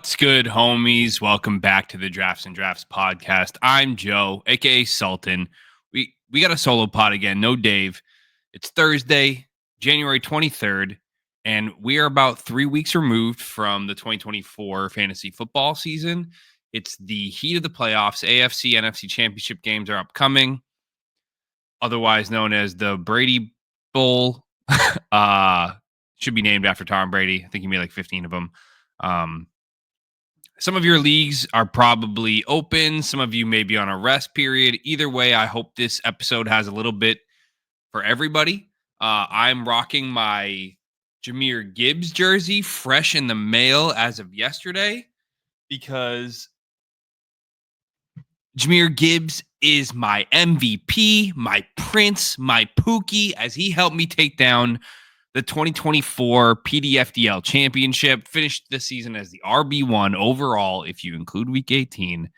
What's good, homies? Welcome back to the Drafts and Draughts podcast. I'm Joe, aka Sultan. We got a solo pod again, no Dave. It's Thursday, January 23rd, and we are about 3 weeks removed from the 2024 fantasy football season. It's the heat of the playoffs. AFC, NFC championship games are upcoming, otherwise known as the Brady Bowl. Should be named after Tom Brady. I think he made like 15 of them. Some of your leagues are probably open. Some of you may be on a rest period. Either way, I hope this episode has a little bit for everybody. I'm rocking my Jahmyr Gibbs jersey, fresh in the mail as of yesterday, because Jahmyr Gibbs is my MVP, my prince, my Pookie, as he helped me take down the 2024 PDFDL championship, finished the season as the RB1 overall, if you include week 18.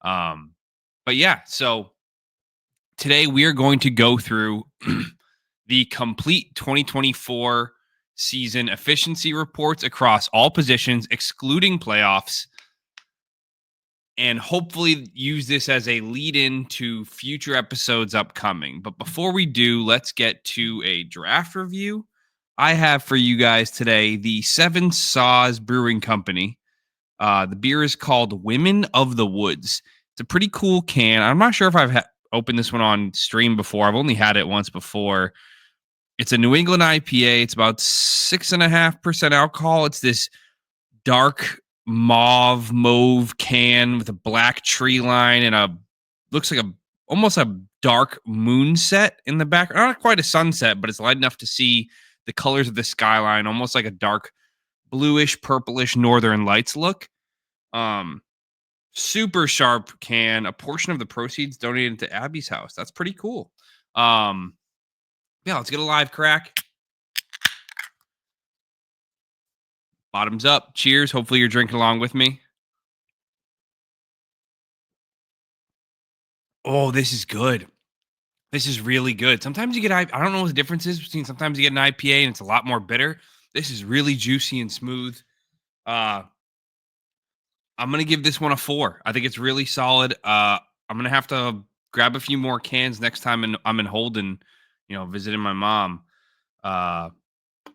But yeah, so today we are going to go through the complete 2024 season efficiency reports across all positions, excluding playoffs, and hopefully use this as a lead-in to future episodes upcoming. But before we do, let's get to a draft review. I have for you guys today the Seven Saws Brewing Company. The beer is called Women of the Woods. It's a pretty cool can. I'm not sure if I've opened this one on stream before. I've only had it once before. It's a New England IPA. It's about 6.5% alcohol. It's this dark mauve can with a black tree line and looks like almost a dark moonset in the background. Not quite a sunset, but it's light enough to see the colors of the skyline, almost like a dark bluish, purplish Northern Lights look. Super sharp can. A portion of the proceeds donated to Abby's house. That's pretty cool. Yeah, let's get a live crack. Bottoms up. Cheers. Hopefully you're drinking along with me. Oh, this is good. This is really good. Sometimes you get, I don't know what the difference is between sometimes you get an IPA and it's a lot more bitter. This is really juicy and smooth. I'm going to give this one a 4. I think it's really solid. I'm going to have to grab a few more cans next time I'm in Holden, visiting my mom. But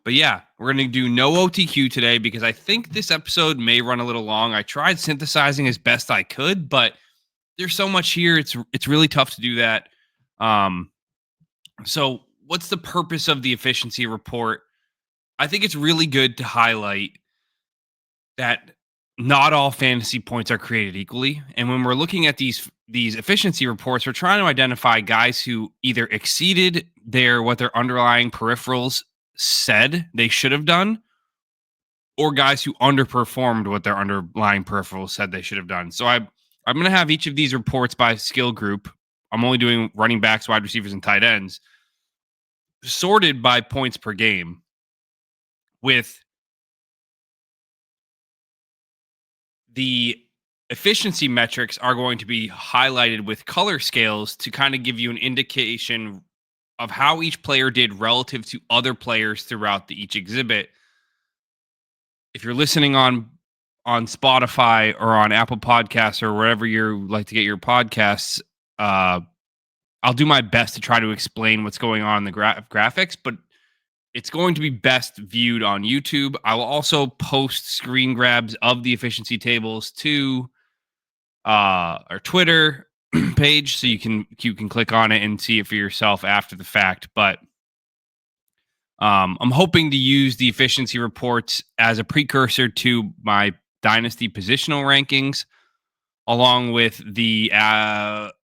yeah, we're going to do no OTQ today because I think this episode may run a little long. I tried synthesizing as best I could, but there's so much here. It's really tough to do that. So what's the purpose of the efficiency report? I think it's really good to highlight that not all fantasy points are created equally. And when we're looking at these efficiency reports, we're trying to identify guys who either exceeded what their underlying peripherals said they should have done, or guys who underperformed what their underlying peripherals said they should have done. So I'm going to have each of these reports by skill group. I'm only doing running backs, wide receivers, and tight ends, sorted by points per game, with the efficiency metrics are going to be highlighted with color scales to kind of give you an indication of how each player did relative to other players throughout each exhibit. If you're listening on Spotify or on Apple Podcasts or wherever you like to get your podcasts, I'll do my best to try to explain what's going on in the graphics, but it's going to be best viewed on YouTube. I will also post screen grabs of the efficiency tables to our Twitter page, so you can click on it and see it for yourself after the fact. But I'm hoping to use the efficiency reports as a precursor to my dynasty positional rankings, along with the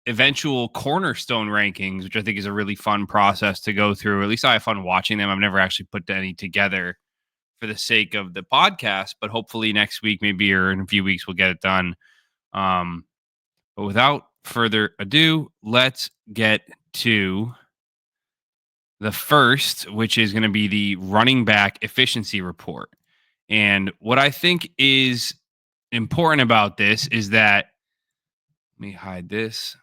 eventual cornerstone rankings, which I think is a really fun process to go through. At least I have fun watching them. I've never actually put any together for the sake of the podcast, but hopefully next week, maybe, or in a few weeks, we'll get it done. But without further ado, let's get to the first, which is going to be the running back efficiency report. And what I think is important about this is that, let me hide this.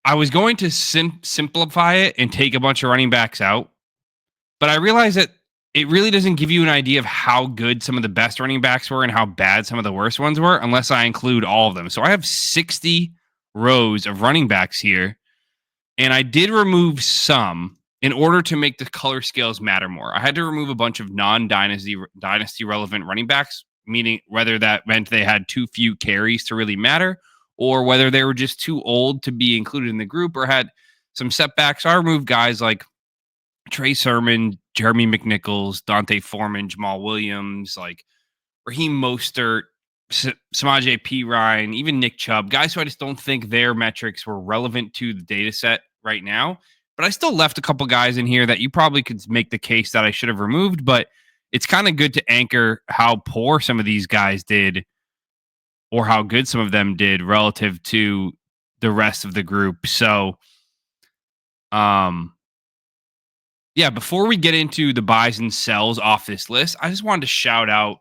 I was going to simplify it and take a bunch of running backs out, but I realized that it really doesn't give you an idea of how good some of the best running backs were and how bad some of the worst ones were unless I include all of them. So I have 60 rows of running backs here, and I did remove some in order to make the color scales matter more. I had to remove a bunch of non-dynasty relevant running backs, meaning whether that meant they had too few carries to really matter or whether they were just too old to be included in the group or had some setbacks. I removed guys like Trey Sermon, Jeremy McNichols, Dante Foreman, Jamal Williams, like Raheem Mostert, Samaje P. Ryan, even Nick Chubb, guys who I just don't think their metrics were relevant to the data set right now. But I still left a couple guys in here that you probably could make the case that I should have removed, but it's kind of good to anchor how poor some of these guys did or how good some of them did relative to the rest of the group. So, yeah, before we get into the buys and sells off this list, I just wanted to shout out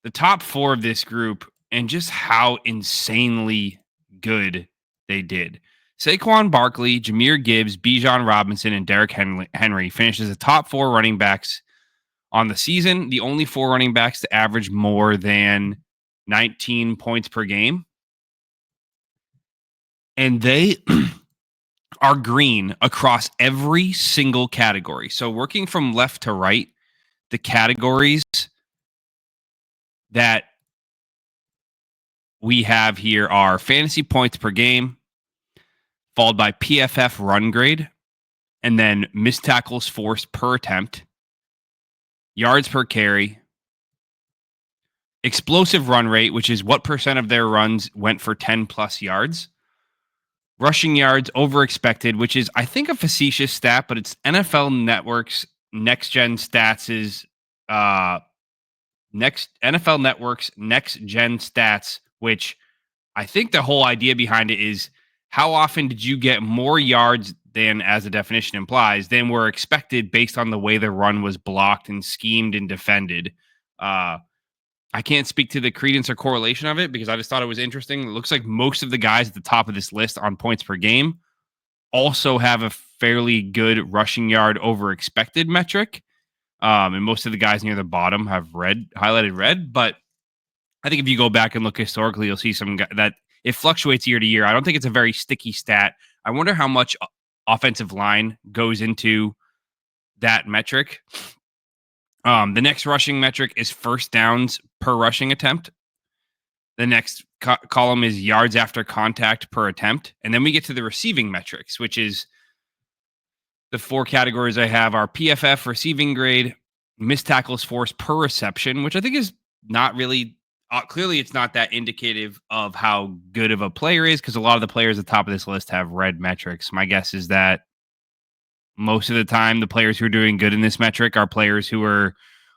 the top 4 of this group and just how insanely good they did. Saquon Barkley, Jahmyr Gibbs, Bijan Robinson, and Derrick Henry finished as the top 4 running backs on the season, the only 4 running backs to average more than 19 points per game. And they are green across every single category. So working from left to right, the categories that we have here are fantasy points per game, followed by PFF run grade, and then missed tackles forced per attempt, yards per carry, explosive run rate, which is what percent of their runs went for 10 plus yards, rushing yards over expected, which is, I think, a facetious stat, but it's NFL Network's next gen stats is NFL Network's next gen stats, which I think the whole idea behind it is how often did you get more yards than, as the definition implies, than were expected based on the way the run was blocked and schemed and defended. I can't speak to the credence or correlation of it because I just thought it was interesting. It looks like most of the guys at the top of this list on points per game also have a fairly good rushing yard over expected metric. And most of the guys near the bottom have highlighted red. But I think if you go back and look historically, you'll see some that it fluctuates year to year. I don't think it's a very sticky stat. I wonder how much offensive line goes into that metric. The next rushing metric is first downs per rushing attempt. The next column is yards after contact per attempt. And then we get to the receiving metrics, which is the 4 categories I have are PFF receiving grade, missed tackles forced per reception, which I think is not really, clearly it's not that indicative of how good of a player is because a lot of the players at the top of this list have red metrics. My guess is that most of the time, the players who are doing good in this metric are players who are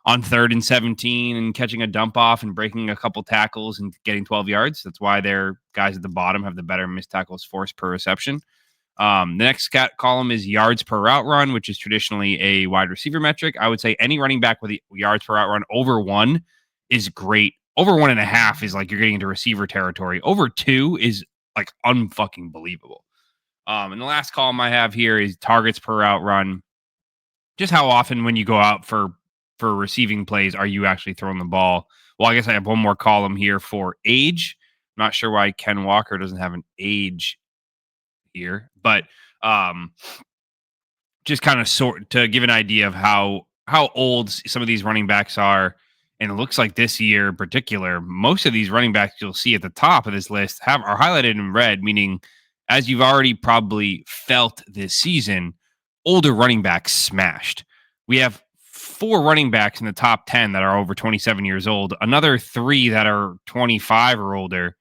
on 3rd and 17 and catching a dump off and breaking a couple tackles and getting 12 yards. That's why their guys at the bottom have the better missed tackles forced per reception. The next column is yards per route run, which is traditionally a wide receiver metric. I would say any running back with yards per route run over 1 is great. Over 1.5 is like you're getting into receiver territory. Over 2 is like unfucking believable. And the last column I have here is targets per route run. Just how often when you go out for receiving plays are you actually throwing the ball? Well, I guess I have one more column here for age. I'm not sure why Ken Walker doesn't have an age here, but just kind of sort to give an idea of how old some of these running backs are. And it looks like this year in particular, most of these running backs you'll see at the top of this list are highlighted in red, meaning as you've already probably felt this season, older running backs smashed. We have 4 running backs in the top 10 that are over 27 years old, another 3 that are 25 or older.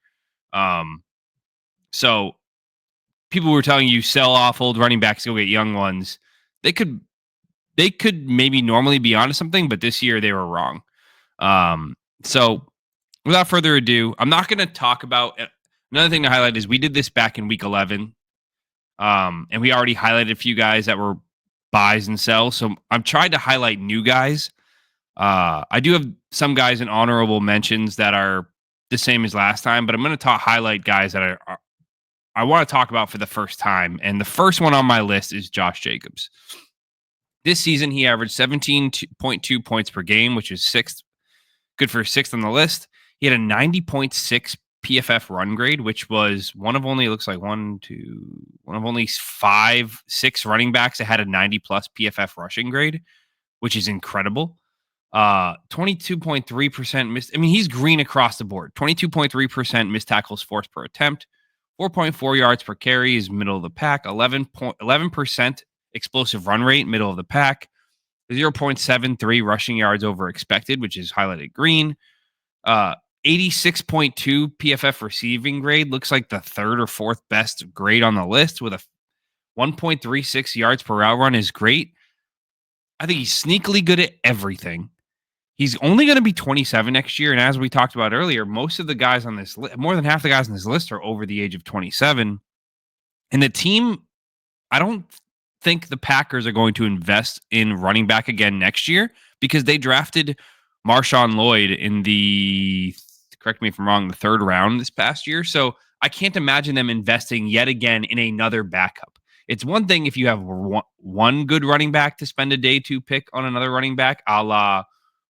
So people were telling you sell off old running backs, go get young ones. They could maybe normally be onto something, but this year they were wrong. So without further ado, I'm not going to talk about another thing to highlight is we did this back in week 11. And we already highlighted a few guys that were buys and sells. So I'm trying to highlight new guys. I do have some guys in honorable mentions that are the same as last time, but I'm going to highlight guys that I want to talk about for the first time. And the first one on my list is Josh Jacobs. This season, he averaged 17.2 points per game, which is sixth, good for sixth on the list. He had a 90.6 PFF run grade, which was one of only, it looks like one of only 6 running backs that had a 90 plus PFF rushing grade, which is incredible. 22.3% missed. I mean, he's green across the board. 22.3% missed tackles forced per attempt. 4.4 yards per carry is middle of the pack. 11% explosive run rate, middle of the pack. 0.73 rushing yards over expected, which is highlighted green. 86.2 PFF receiving grade, looks like the third or fourth best grade on the list, with a 1.36 yards per route run is great. I think he's sneakily good at everything. He's only going to be 27 next year. And as we talked about earlier, most of the guys on this list, more than half the guys on this list are over the age of 27. And the team, I don't think the Packers are going to invest in running back again next year because they drafted Marshawn Lloyd in the, correct me if I'm wrong, the third round this past year. So I can't imagine them investing yet again in another backup. It's one thing if you have one good running back to spend a day 2 pick on another running back, a la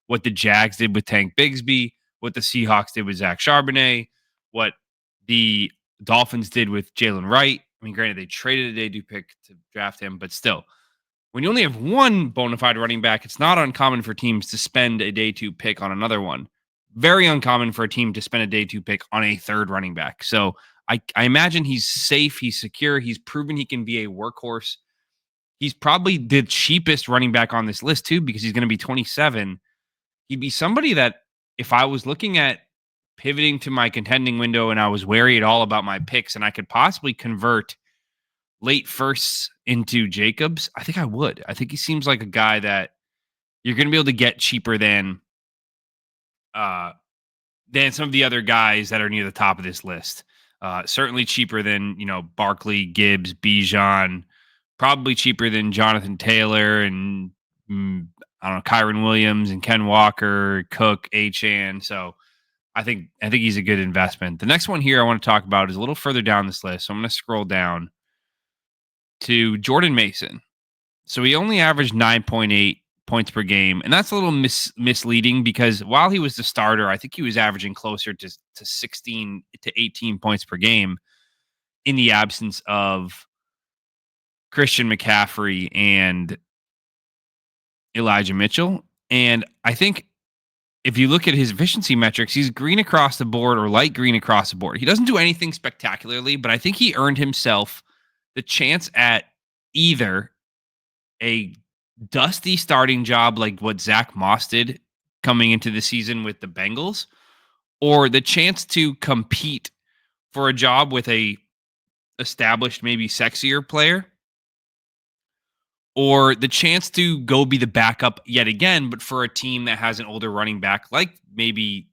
what the Jags did with Tank Bigsby, what the Seahawks did with Zach Charbonnet, what the Dolphins did with Jalen Wright. I mean, granted, they traded a day 2 pick to draft him, but still, when you only have one bona fide running back, it's not uncommon for teams to spend a day 2 pick on another one. Very uncommon for a team to spend a day 2 pick on a third running back. So I imagine he's safe, he's secure, he's proven he can be a workhorse. He's probably the cheapest running back on this list, too, because he's going to be 27. He'd be somebody that if I was looking at pivoting to my contending window and I was wary at all about my picks and I could possibly convert late firsts into Jacobs, I think I would. I think he seems like a guy that you're going to be able to get cheaper uh than some of the other guys that are near the top of this list. Certainly cheaper than, Barkley, Gibbs, Bijan, probably cheaper than Jonathan Taylor and I don't know, Kyron Williams and Ken Walker, Cook, Achan. So I think he's a good investment. The next one here I want to talk about is a little further down this list. So I'm going to scroll down to Jordan Mason. So he only averaged 9.8 points per game, and that's a little misleading because while he was the starter, I think he was averaging closer to 16 to 18 points per game in the absence of Christian McCaffrey and Elijah Mitchell. And I think if you look at his efficiency metrics, he's green across the board or light green across the board. He doesn't do anything spectacularly, but I think he earned himself the chance at either a dusty starting job like what Zach Moss did coming into the season with the Bengals, or the chance to compete for a job with a established, maybe sexier player, or the chance to go be the backup yet again, but for a team that has an older running back, like maybe,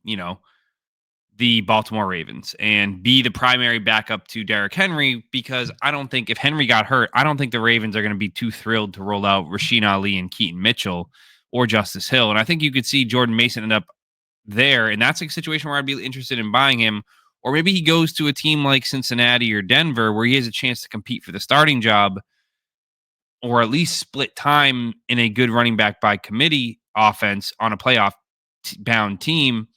the Baltimore Ravens, and be the primary backup to Derrick Henry, because I don't think if Henry got hurt, I don't think the Ravens are going to be too thrilled to roll out Rasheen Ali and Keaton Mitchell or Justice Hill. And I think you could see Jordan Mason end up there. And that's a situation where I'd be interested in buying him. Or maybe he goes to a team like Cincinnati or Denver where he has a chance to compete for the starting job, or at least split time in a good running back by committee offense on a playoff bound team.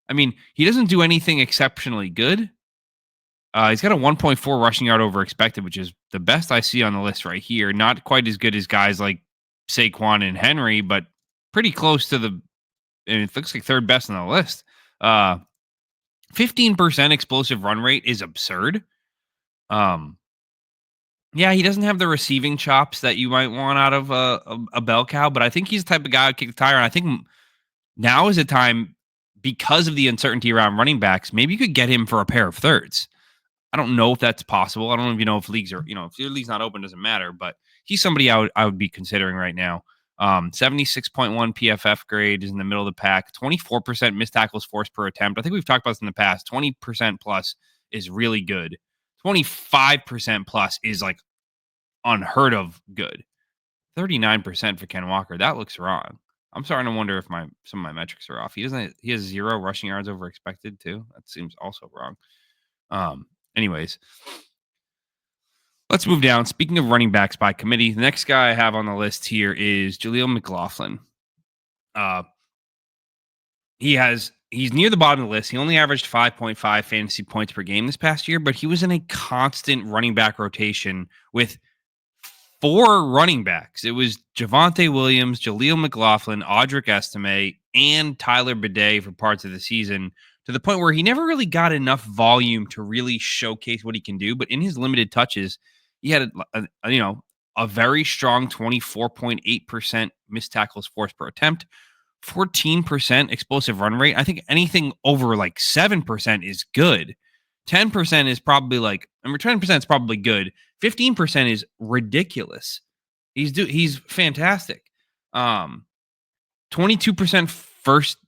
I mean, he doesn't do anything exceptionally good. He's got a 1.4 rushing yard over expected, which is the best I see on the list right here. Not quite as good as guys like Saquon and Henry, but pretty close to and it looks like third best on the list. 15% explosive run rate is absurd. Yeah, he doesn't have the receiving chops that you might want out of a bell cow, but I think he's the type of guy who kick the tire. And I think now is the time, because of the uncertainty around running backs, maybe you could get him for a pair of thirds. I don't know if that's possible. I don't even know if leagues are, if your league's not open, doesn't matter, but he's somebody I would be considering right now. 76.1 PFF grade is in the middle of the pack, 24% missed tackles forced per attempt. I think we've talked about this in the past. 20% plus is really good. 25% plus is like unheard of good. 39% for Ken Walker. That looks wrong. I'm starting to wonder if some of my metrics are off. He has 0 rushing yards over expected too. That seems also wrong. Anyways, Let's move down. Speaking of running backs by committee, the next guy I have on the list here is Jaleel McLaughlin. Uh, he's near the bottom of the list. He only averaged 5.5 fantasy points per game this past year, but he was in a constant running back rotation with four running backs. It was Javonte Williams, Jaleel McLaughlin, Audric Estime, and Tyler Bidet for parts of the season, to the point where he never really got enough volume to really showcase what he can do. But in his limited touches, he had a very strong 24.8% missed tackles forced per attempt, 14% explosive run rate. I think anything over like 7% is good. 10% is probably like, I mean, 10% is probably good. 15% is ridiculous. He's fantastic. 22% first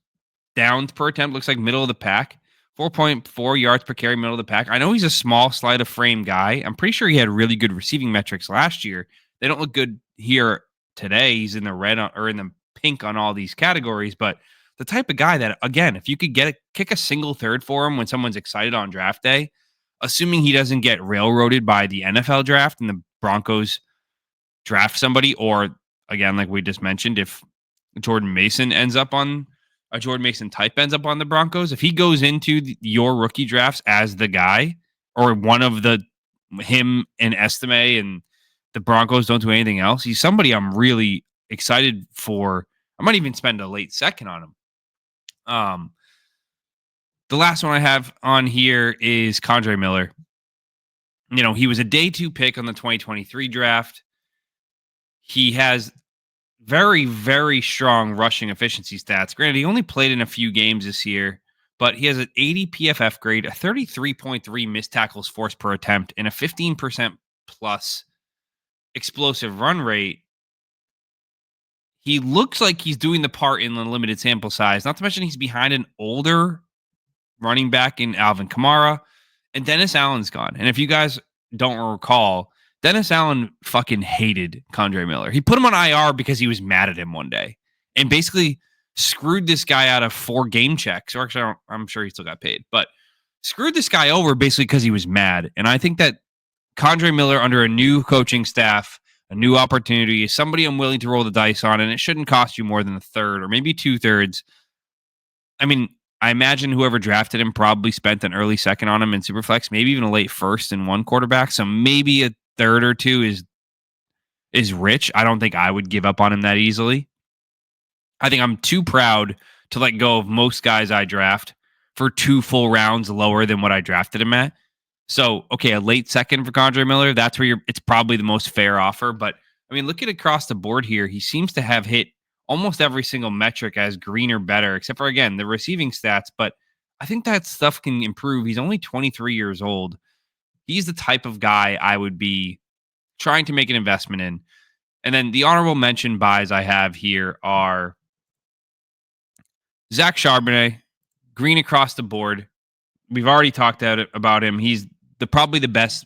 downs per attempt looks like middle of the pack. 4.4 yards per carry, middle of the pack. I know he's a small, sleight of frame guy. I'm pretty sure he had really good receiving metrics last year. They don't look good here today. He's in the red or in the pink on all these categories, but the type of guy that, again, if you could kick a single third for him when someone's excited on draft day, assuming he doesn't get railroaded by the NFL draft and the Broncos draft somebody, or again, like we just mentioned, if Jordan Mason type ends up on the Broncos, if he goes into your rookie drafts as the guy, or one of him and Estime and the Broncos don't do anything else, he's somebody I'm really excited for. I might even spend a late second on him. The last one I have on here is Kendre Miller. He was a day 2 pick on the 2023 draft. He has very, very strong rushing efficiency stats. Granted, he only played in a few games this year, but he has an 80 PFF grade, a 33.3 missed tackles forced per attempt, and a 15% plus explosive run rate. He looks like he's doing the part in the limited sample size, not to mention he's behind an older running back in Alvin Kamara, and Dennis Allen's gone. And if you guys don't recall, Dennis Allen fucking hated Kendre Miller. He put him on IR because he was mad at him one day and basically screwed this guy out of 4 game checks. Or actually, I'm sure he still got paid, but screwed this guy over basically because he was mad. And I think that Kendre Miller, under a new coaching staff, a new opportunity, is somebody I'm willing to roll the dice on, and it shouldn't cost you more than a third or maybe 2/3. I mean, I imagine whoever drafted him probably spent an early second on him in Superflex, maybe even a late first in one quarterback. So maybe a third or two is rich. I don't think I would give up on him that easily. I think I'm too proud to let go of most guys I draft for 2 full rounds lower than what I drafted him at. So, okay, a late second for Kendre Miller, that's where it's probably the most fair offer. But I mean, look at across the board here. He seems to have hit almost every single metric as green or better, except for, again, the receiving stats. But I think that stuff can improve. He's only 23 years old. He's the type of guy I would be trying to make an investment in. And then the honorable mention buys I have here are Zach Charbonnet, green across the board. We've already talked about him. He's probably the best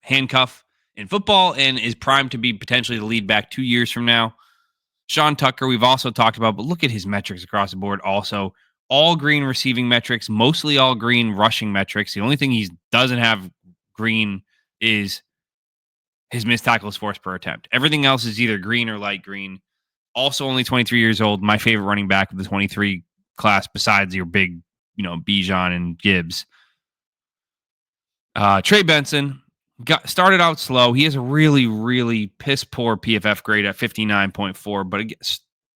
handcuff in football and is primed to be potentially the lead back 2 years from now. Sean Tucker, we've also talked about, but look at his metrics across the board. Also, all green receiving metrics, mostly all green rushing metrics. The only thing he doesn't have green is his missed tackles forced per attempt. Everything else is either green or light green. Also, only 23 years old. My favorite running back of the 23 class, besides your big, Bijan and Gibbs. Trey Benson started out slow. He has a really, really piss poor PFF grade at 59.4, but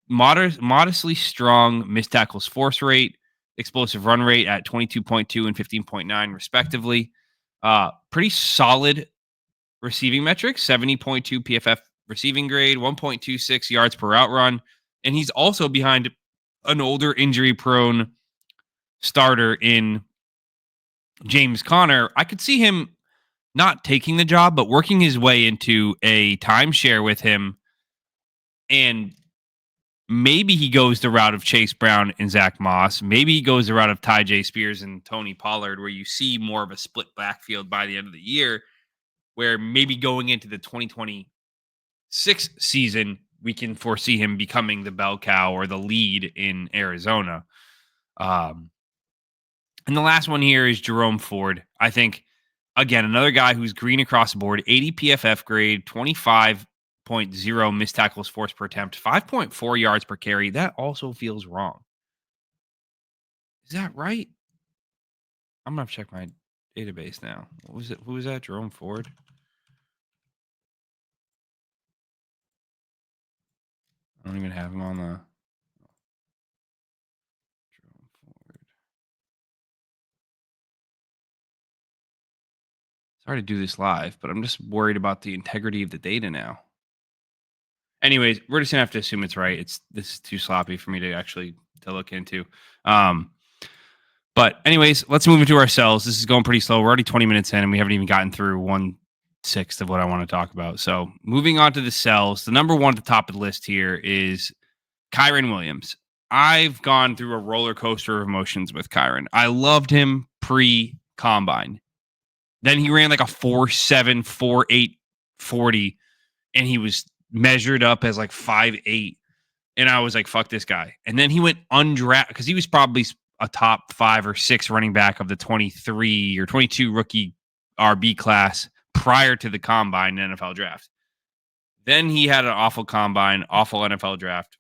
modestly strong missed tackles force rate, explosive run rate at 22.2 and 15.9 respectively. Pretty solid receiving metrics, 70.2 PFF receiving grade, 1.26 yards per route run, and he's also behind an older injury-prone starter in James Conner. I could see him not taking the job, but working his way into a timeshare with him, and maybe he goes the route of Chase Brown and Zach Moss. Maybe he goes the route of Ty J. Spears and Tony Pollard, where you see more of a split backfield by the end of the year, where maybe going into the 2026 season, we can foresee him becoming the bell cow or the lead in Arizona. And the last one here is Jerome Ford. I think Again, another guy who's green across the board, 80 PFF grade, 25.0 missed tackles forced per attempt, 5.4 yards per carry. That also feels wrong. Is that right? I'm gonna have to check my database now. What was it? Who was that? Jerome Ford? I don't even have him on the Jerome Ford. Sorry to do this live, but I'm just worried about the integrity of the data now. Anyways, we're just gonna have to assume it's right. This is too sloppy for me to actually to look into. Um, but anyways, let's move into ourselves. This is going pretty slow. We're already 20 minutes in, and we haven't even gotten through 1/6 of what I want to talk about. So moving on to the cells, the number one at the top of the list here is Kyren Williams. I've gone through a roller coaster of emotions with Kyren. I loved him pre-combine. Then he ran like a 4.7, 4.8 40, and he was measured up as like 5'8". And I was like, fuck this guy. And then he went undrafted because he was probably a top 5 or 6 running back of the 23 or 22 rookie RB class prior to the combine and NFL draft. Then he had an awful combine, awful NFL draft.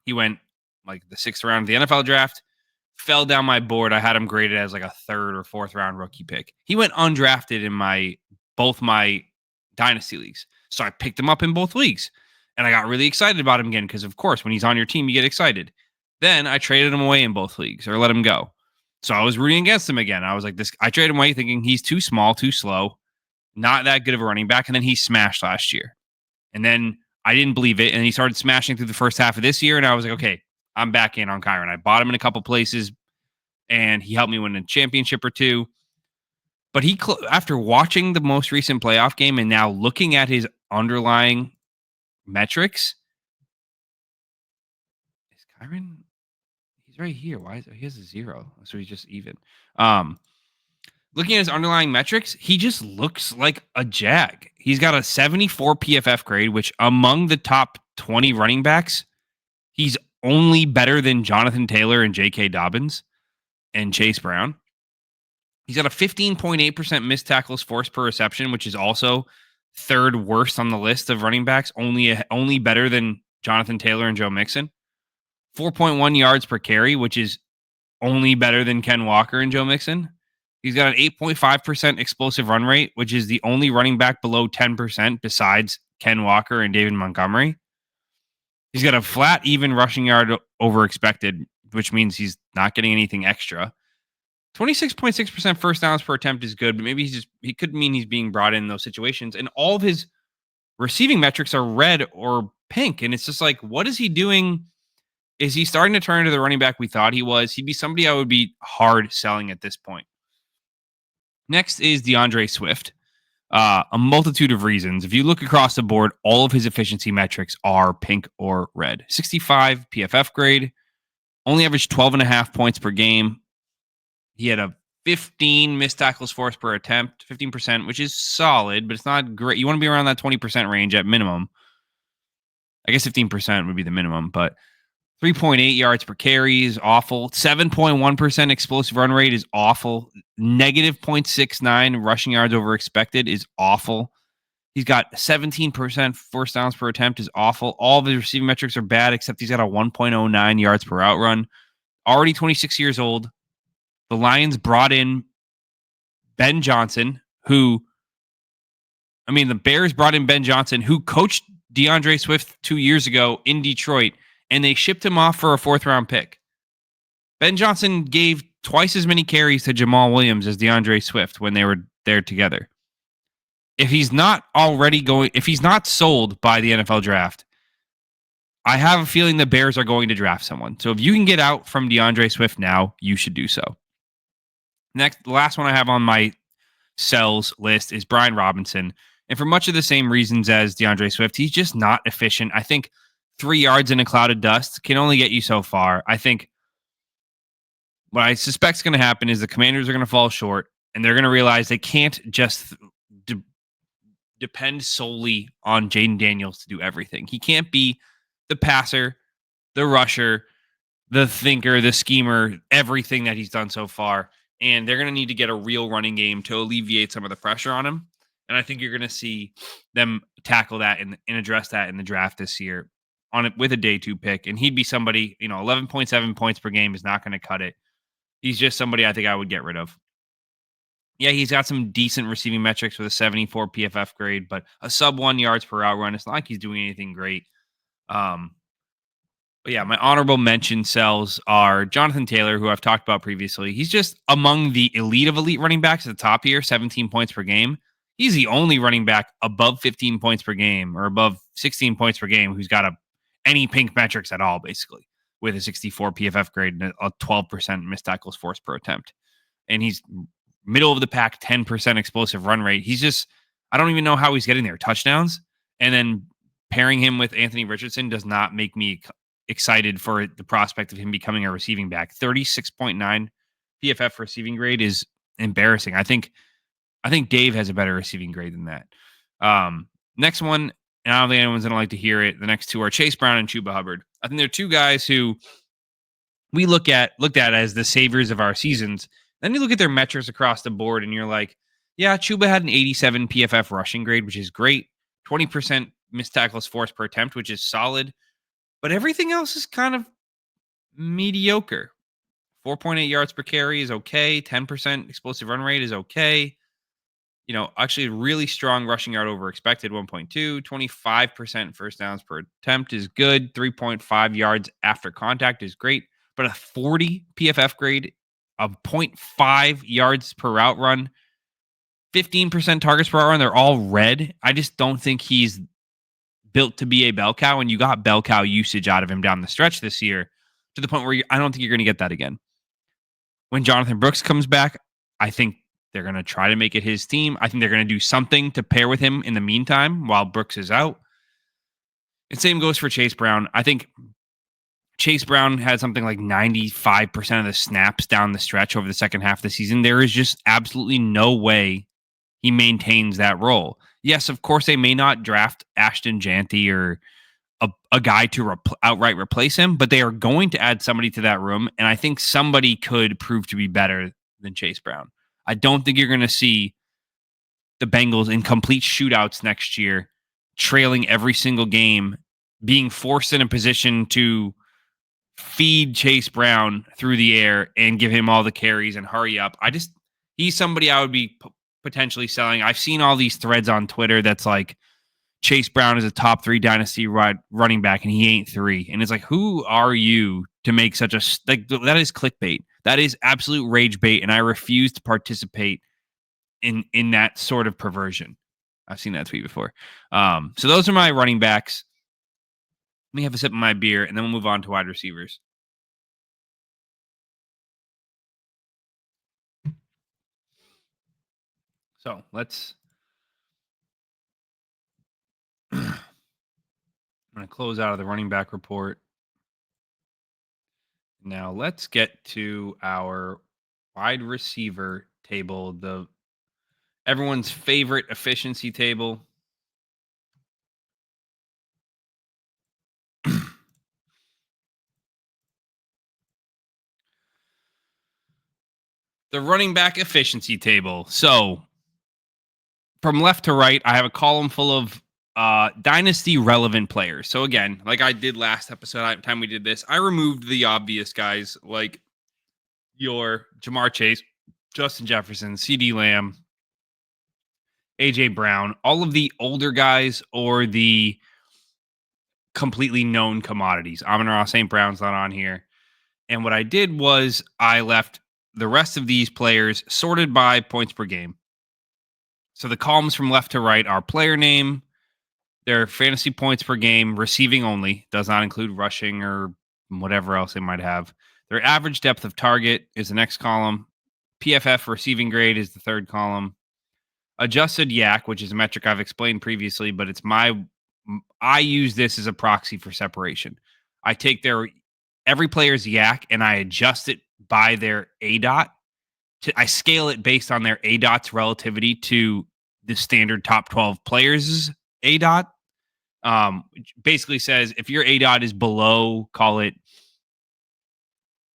He went like the 6th round of the NFL draft, fell down my board. I had him graded as like a 3rd or 4th round rookie pick. He went undrafted in both my dynasty leagues. So I picked him up in both leagues. And I got really excited about him again because, of course, when he's on your team, you get excited. Then I traded him away in both leagues or let him go. So I was rooting against him again. I was like, I traded him away thinking he's too small, too slow, not that good of a running back. And then he smashed last year. And then I didn't believe it. And he started smashing through the first half of this year. And I was like, okay, I'm back in on Kyren. I bought him in a couple places and he helped me win a championship or two. But after watching the most recent playoff game and now looking at his underlying metrics, is Kyren? He's right here. He has a 0? So he's just even. Looking at his underlying metrics, he just looks like a jag. He's got a 74 PFF grade, which among the top 20 running backs, he's only better than Jonathan Taylor and J.K. Dobbins and Chase Brown. He's got a 15.8% missed tackles forced per reception, which is also 3rd worst on the list of running backs, only better than Jonathan Taylor and Joe Mixon. 4.1 yards per carry, which is only better than Ken Walker and Joe Mixon. He's got an 8.5% explosive run rate, which is the only running back below 10% besides Ken Walker and David Montgomery. He's got a flat, even rushing yard over expected, which means he's not getting anything extra. 26.6% first downs per attempt is good, but maybe he could mean he's being brought in those situations. And all of his receiving metrics are red or pink. And it's just like, what is he doing? Is he starting to turn into the running back we thought he was? He'd be somebody I would be hard selling at this point. Next is DeAndre Swift. A multitude of reasons. If you look across the board, all of his efficiency metrics are pink or red. 65 PFF grade, only averaged 12.5 points per game. He had a 15 missed tackles forced per attempt, 15%, which is solid, but it's not great. You want to be around that 20% range at minimum. I guess 15% would be the minimum, but 3.8 yards per carry is awful. 7.1% explosive run rate is awful. Negative 0.69 rushing yards over expected is awful. He's got 17% first downs per attempt is awful. All of his receiving metrics are bad, except he's got a 1.09 yards per route run. Already 26 years old. The Lions brought in Ben Johnson, the Bears brought in Ben Johnson, who coached DeAndre Swift 2 years ago in Detroit, and they shipped him off for a 4th round pick. Ben Johnson gave twice as many carries to Jamal Williams as DeAndre Swift when they were there together. If he's not sold by the NFL draft, I have a feeling the Bears are going to draft someone. So if you can get out from DeAndre Swift now, you should do so. Next, the last one I have on my sells list is Brian Robinson. And for much of the same reasons as DeAndre Swift, he's just not efficient. I think 3 yards in a cloud of dust can only get you so far. I think what I suspect is going to happen is the Commanders are going to fall short, and they're going to realize they can't just depend solely on Jaden Daniels to do everything. He can't be the passer, the rusher, the thinker, the schemer, everything that he's done so far. and they're going to need to get a real running game to alleviate some of the pressure on him. And I think you're going to see them tackle that and address that in the draft this year on it with a day 2 pick. And he'd be somebody, 11.7 points per game is not going to cut it. He's just somebody I think I would get rid of. Yeah, he's got some decent receiving metrics with a 74 PFF grade, but a sub 1 yards per route run. It's not like he's doing anything great. But yeah, my honorable mention cells are Jonathan Taylor, who I've talked about previously. He's just among the elite of elite running backs at the top here, 17 points per game. He's the only running back above 15 points per game or above 16 points per game who's got any pink metrics at all, basically, with a 64 PFF grade and a 12% missed tackles forced per attempt. And he's middle of the pack, 10% explosive run rate. He's just, I don't even know how he's getting there. Touchdowns. And then pairing him with Anthony Richardson does not make me excited for the prospect of him becoming a receiving back. 36.9 PFF receiving grade is embarrassing. I think Dave has a better receiving grade than that. Next one, and I don't think anyone's going to like to hear it. The next two are Chase Brown and Chuba Hubbard. I think they're two guys who we looked at as the saviors of our seasons. Then you look at their metrics across the board and you're like, yeah, Chuba had an 87 PFF rushing grade, which is great. 20% missed tackles forced per attempt, which is solid. But everything else is kind of mediocre. 4.8 yards per carry is okay. 10% explosive run rate is okay. Actually really strong rushing yard over expected, 1.2. 25% first downs per attempt is good. 3.5 yards after contact is great. But a 40 PFF grade of 0.5 yards per route run, 15% targets per route run, they're all red. I just don't think he's built to be a bell cow, and you got bell cow usage out of him down the stretch this year to the point where I don't think you're going to get that again. When Jonathan Brooks comes back, I think they're going to try to make it his team. I think they're going to do something to pair with him in the meantime while Brooks is out. And same goes for Chase Brown. I think Chase Brown had something like 95% of the snaps down the stretch over the second half of the season. There is just absolutely no way he maintains that role. Yes, of course, they may not draft Ashton Janty or a guy to outright replace him, but they are going to add somebody to that room. And I think somebody could prove to be better than Chase Brown. I don't think you're going to see the Bengals in complete shootouts next year, trailing every single game, being forced in a position to feed Chase Brown through the air and give him all the carries and hurry up. He's somebody I would be potentially selling. I've seen all these threads on Twitter that's like Chase Brown is a top 3 dynasty running back and he ain't 3. And it's like, who are you to make such that is clickbait. That is absolute rage bait. And I refuse to participate in that sort of perversion. I've seen that tweet before. So those are my running backs. Let me have a sip of my beer and then we'll move on to wide receivers. So let's I'm going to close out of the running back report. Now let's get to our wide receiver table, everyone's favorite efficiency table. The running back efficiency table. So from left to right, I have a column full of dynasty relevant players. So again, like I did last episode, time we did this, I removed the obvious guys like your Jamar Chase, Justin Jefferson, CD Lamb, AJ Brown, all of the older guys or the completely known commodities. Amon-Ra St. Brown's not on here. And what I did was I left the rest of these players sorted by points per game. So the columns from left to right are player name, their fantasy points per game, receiving only, does not include rushing or whatever else they might have. Their average depth of target is the next column. PFF receiving grade is the third column. Adjusted yak, which is a metric I've explained previously, but I use this as a proxy for separation. I take every player's yak and I adjust it by their ADOT. I scale it based on their ADOT's relativity to the standard top 12 players' ADOT. Which basically says if your ADOT is below, call it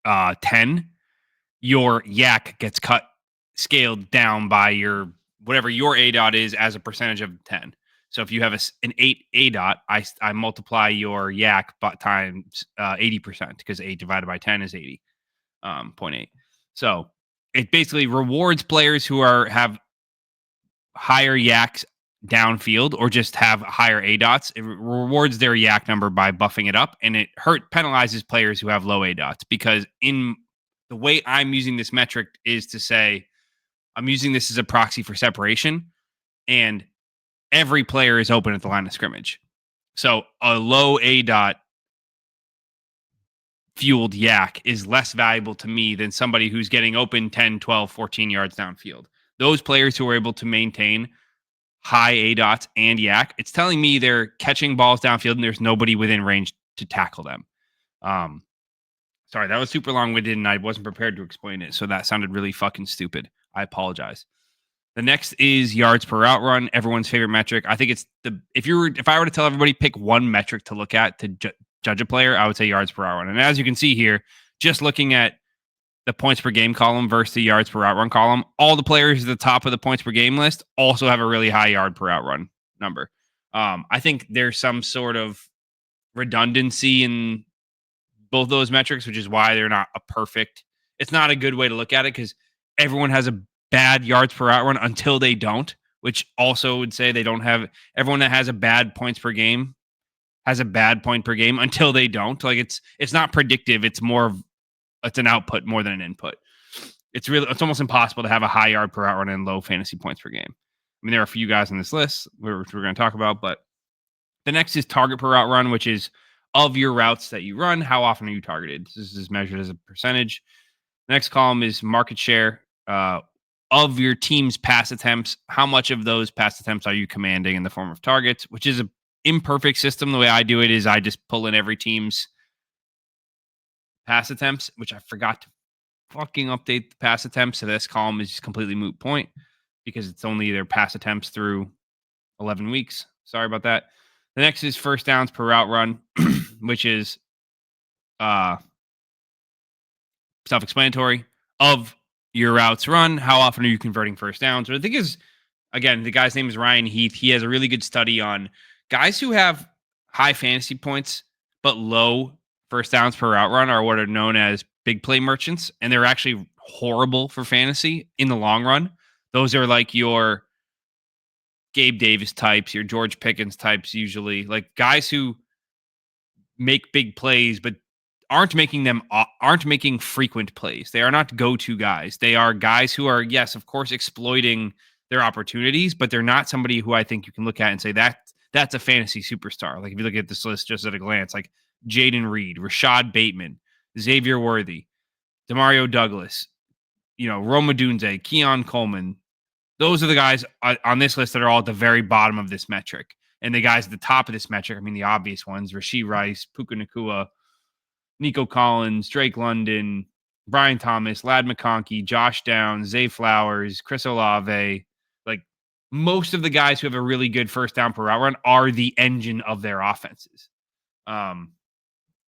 10, your yak gets scaled down by your whatever your A dot is as a percentage of 10. So if you have an 8 A dot, I multiply your yak times 80% because 8 divided by 10 is 80, 0.8. So it basically rewards players who have higher yaks downfield or just have higher A dots. It rewards their yak number by buffing it up, and it penalizes players who have low A dots because in the way I'm using this metric is to say I'm using this as a proxy for separation, and every player is open at the line of scrimmage. So a low A dot fueled yak is less valuable to me than somebody who's getting open 10, 12, 14 yards downfield. Those players who are able to maintain high A dots and yak, it's telling me they're catching balls downfield and there's nobody within range to tackle them. Um, Sorry, that was super long winded and I wasn't prepared to explain it. So that sounded really fucking stupid. I apologize. The next is yards per route run, everyone's favorite metric. I think it's if I were to tell everybody pick one metric to look at to judge a player, I would say yards per route run. And as you can see here, just looking at the points per game column versus the yards per route run column, all the players at the top of the points per game list also have a really high yard per route run number. I think there's some sort of redundancy in both those metrics, which is why they're not a perfect. It's not a good way to look at it because everyone has a bad yards per route run until they don't, which also would say they don't have everyone that has a bad points per game has a bad point per game until they don't. Like it's not predictive. It's an output more than an input. It's almost impossible to have a high yard per route run and low fantasy points per game. I mean, there are a few guys on this list we're going to talk about, but the next is target per route run, which is of your routes that you run, how often are you targeted? This is measured as a percentage. The next column is market share of your team's pass attempts. How much of those pass attempts are you commanding in the form of targets, which is an imperfect system. The way I do it is I just pull in every team's pass attempts, which I forgot to fucking update the pass attempts. So this column is just completely moot point because it's only their pass attempts through 11 weeks. Sorry about that. The next is first downs per route run, which is self-explanatory. Of your routes run, how often are you converting first downs? What I think is, again, the guy's name is Ryan Heath. He has a really good study on guys who have high fantasy points but low first downs per route run are what are known as big play merchants, and they're actually horrible for fantasy in the long run. Those are like your Gabe Davis types, your George Pickens types, usually like guys who make big plays but aren't making frequent plays. They are not go-to guys. They are guys who are, yes, of course, exploiting their opportunities, but they're not somebody who I think you can look at and say that's a fantasy superstar. Like if you look at this list just at a glance, like Jaden Reed, Rashad Bateman, Xavier Worthy, Demario Douglas, Roma Dunze, Keon Coleman. Those are the guys on this list that are all at the very bottom of this metric. And the guys at the top of this metric, I mean, the obvious ones, Rashee Rice, Puka Nacua, Nico Collins, Drake London, Brian Thomas, Lad McConkey, Josh Downs, Zay Flowers, Chris Olave. Like most of the guys who have a really good first down per route run are the engine of their offenses.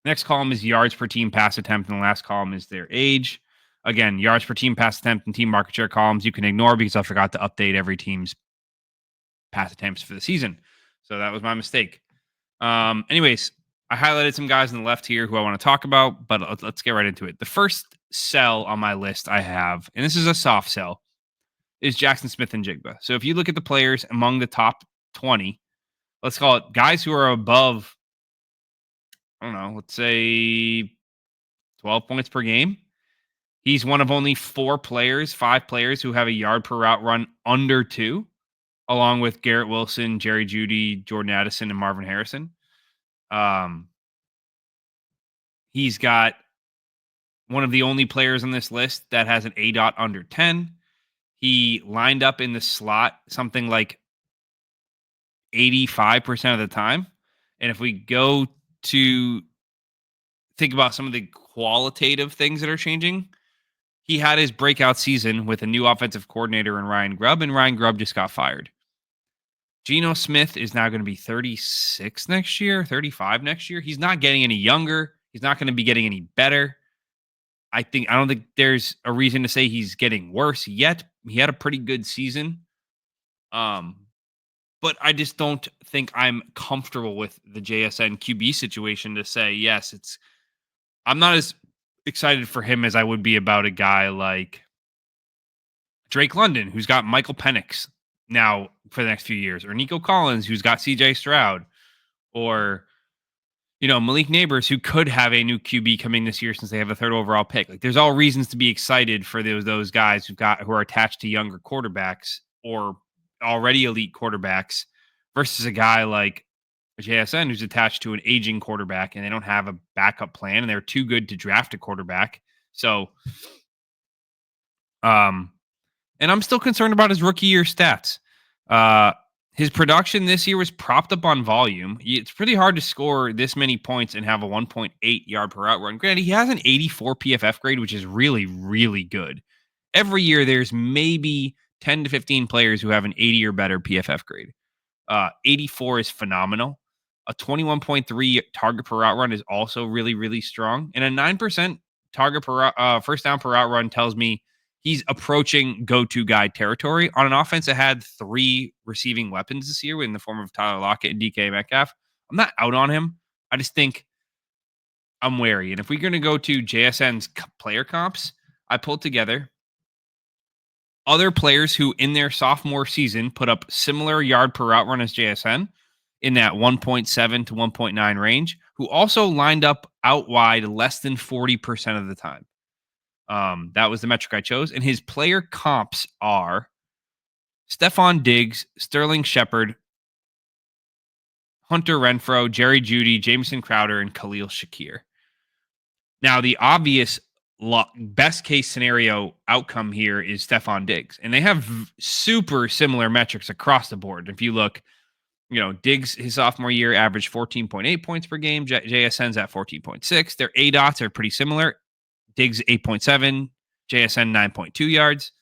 Next column is yards per team pass attempt, and the last column is their age. Again, yards per team pass attempt and team market share columns you can ignore because I forgot to update every team's pass attempts for the season. So that was my mistake. Anyways, I highlighted some guys on the left here who I want to talk about, but let's get right into it. The first sell on my list I have, and this is a soft sell, is Jackson Smith and Jigba. So if you look at the players among the top 20, let's call it guys who are above, I don't know, let's say 12 points per game. He's one of only 5 players who have a yard per route run under 2, along with Garrett Wilson, Jerry Jeudy, Jordan Addison, and Marvin Harrison. He's got one of the only players on this list that has an A dot under 10. He lined up in the slot something like 85% of the time. And if we go to think about some of the qualitative things that are changing, he had his breakout season with a new offensive coordinator in Ryan Grubb, and Ryan Grubb just got fired. Geno Smith is now going to be 36 next year, 35 next year. He's not getting any younger. He's not going to be getting any better. I don't think there's a reason to say he's getting worse yet. He had a pretty good season. Um, but I just don't think I'm comfortable with the JSN QB situation to say, yes, I'm not as excited for him as I would be about a guy like Drake London, who's got Michael Penix now for the next few years, or Nico Collins, who's got CJ Stroud, or Malik Neighbors, who could have a new QB coming this year since they have a third overall pick. Like, there's all reasons to be excited for those guys who are attached to younger quarterbacks or already elite quarterbacks versus a guy like JSN who's attached to an aging quarterback and they don't have a backup plan and they're too good to draft a quarterback. So, and I'm still concerned about his rookie year stats. His production this year was propped up on volume. It's pretty hard to score this many points and have a 1.8 yard per route run. Granted, he has an 84 PFF grade, which is really, really good. Every year, there's maybe 10 to 15 players who have an 80 or better PFF grade. 84 is phenomenal. A 21.3 target per route run is also really, really strong. And a 9% target per first down per route run tells me he's approaching go-to guy territory on an offense that had 3 receiving weapons this year in the form of Tyler Lockett and DK Metcalf. I'm not out on him. I just think I'm wary. And if we're going to go to JSN's player comps, I pulled together other players who in their sophomore season put up similar yard per route run as JSN in that 1.7 to 1.9 range, who also lined up out wide less than 40% of the time. That was the metric I chose. And his player comps are Stephon Diggs, Sterling Shepard, Hunter Renfrow, Jerry Jeudy, Jamison Crowder, and Khalil Shakir. Now, the obvious best case scenario outcome here is Stephon Diggs. And they have super similar metrics across the board. If you look, Diggs, his sophomore year, averaged 14.8 points per game. JSN's at 14.6. Their ADOTs are pretty similar. Diggs 8.7, JSN 9.2 yards.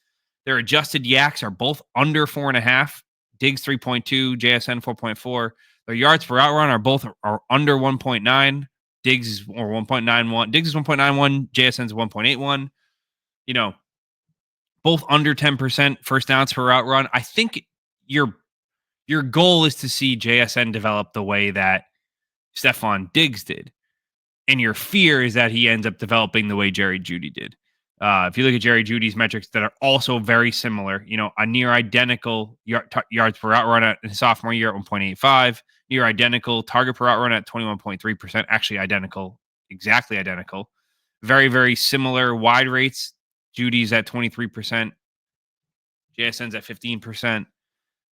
Their adjusted yaks are both under 4.5. Diggs 3.2, JSN 4.4. Their yards per route run are under 1.9. Diggs is 1.91. Diggs is 1.91. JSN's 1.81. Both under 10% first downs per route run. I think your goal is to see JSN develop the way that Stephon Diggs did. And your fear is that he ends up developing the way Jerry Jeudy did. If you look at Jerry Jeudy's metrics that are also very similar, a near identical yards per route run at his sophomore year at 1.85, near identical target per route run at 21.3%, actually identical, exactly identical. Very, very similar wide rates. Judy's at 23%, JSN's at 15%.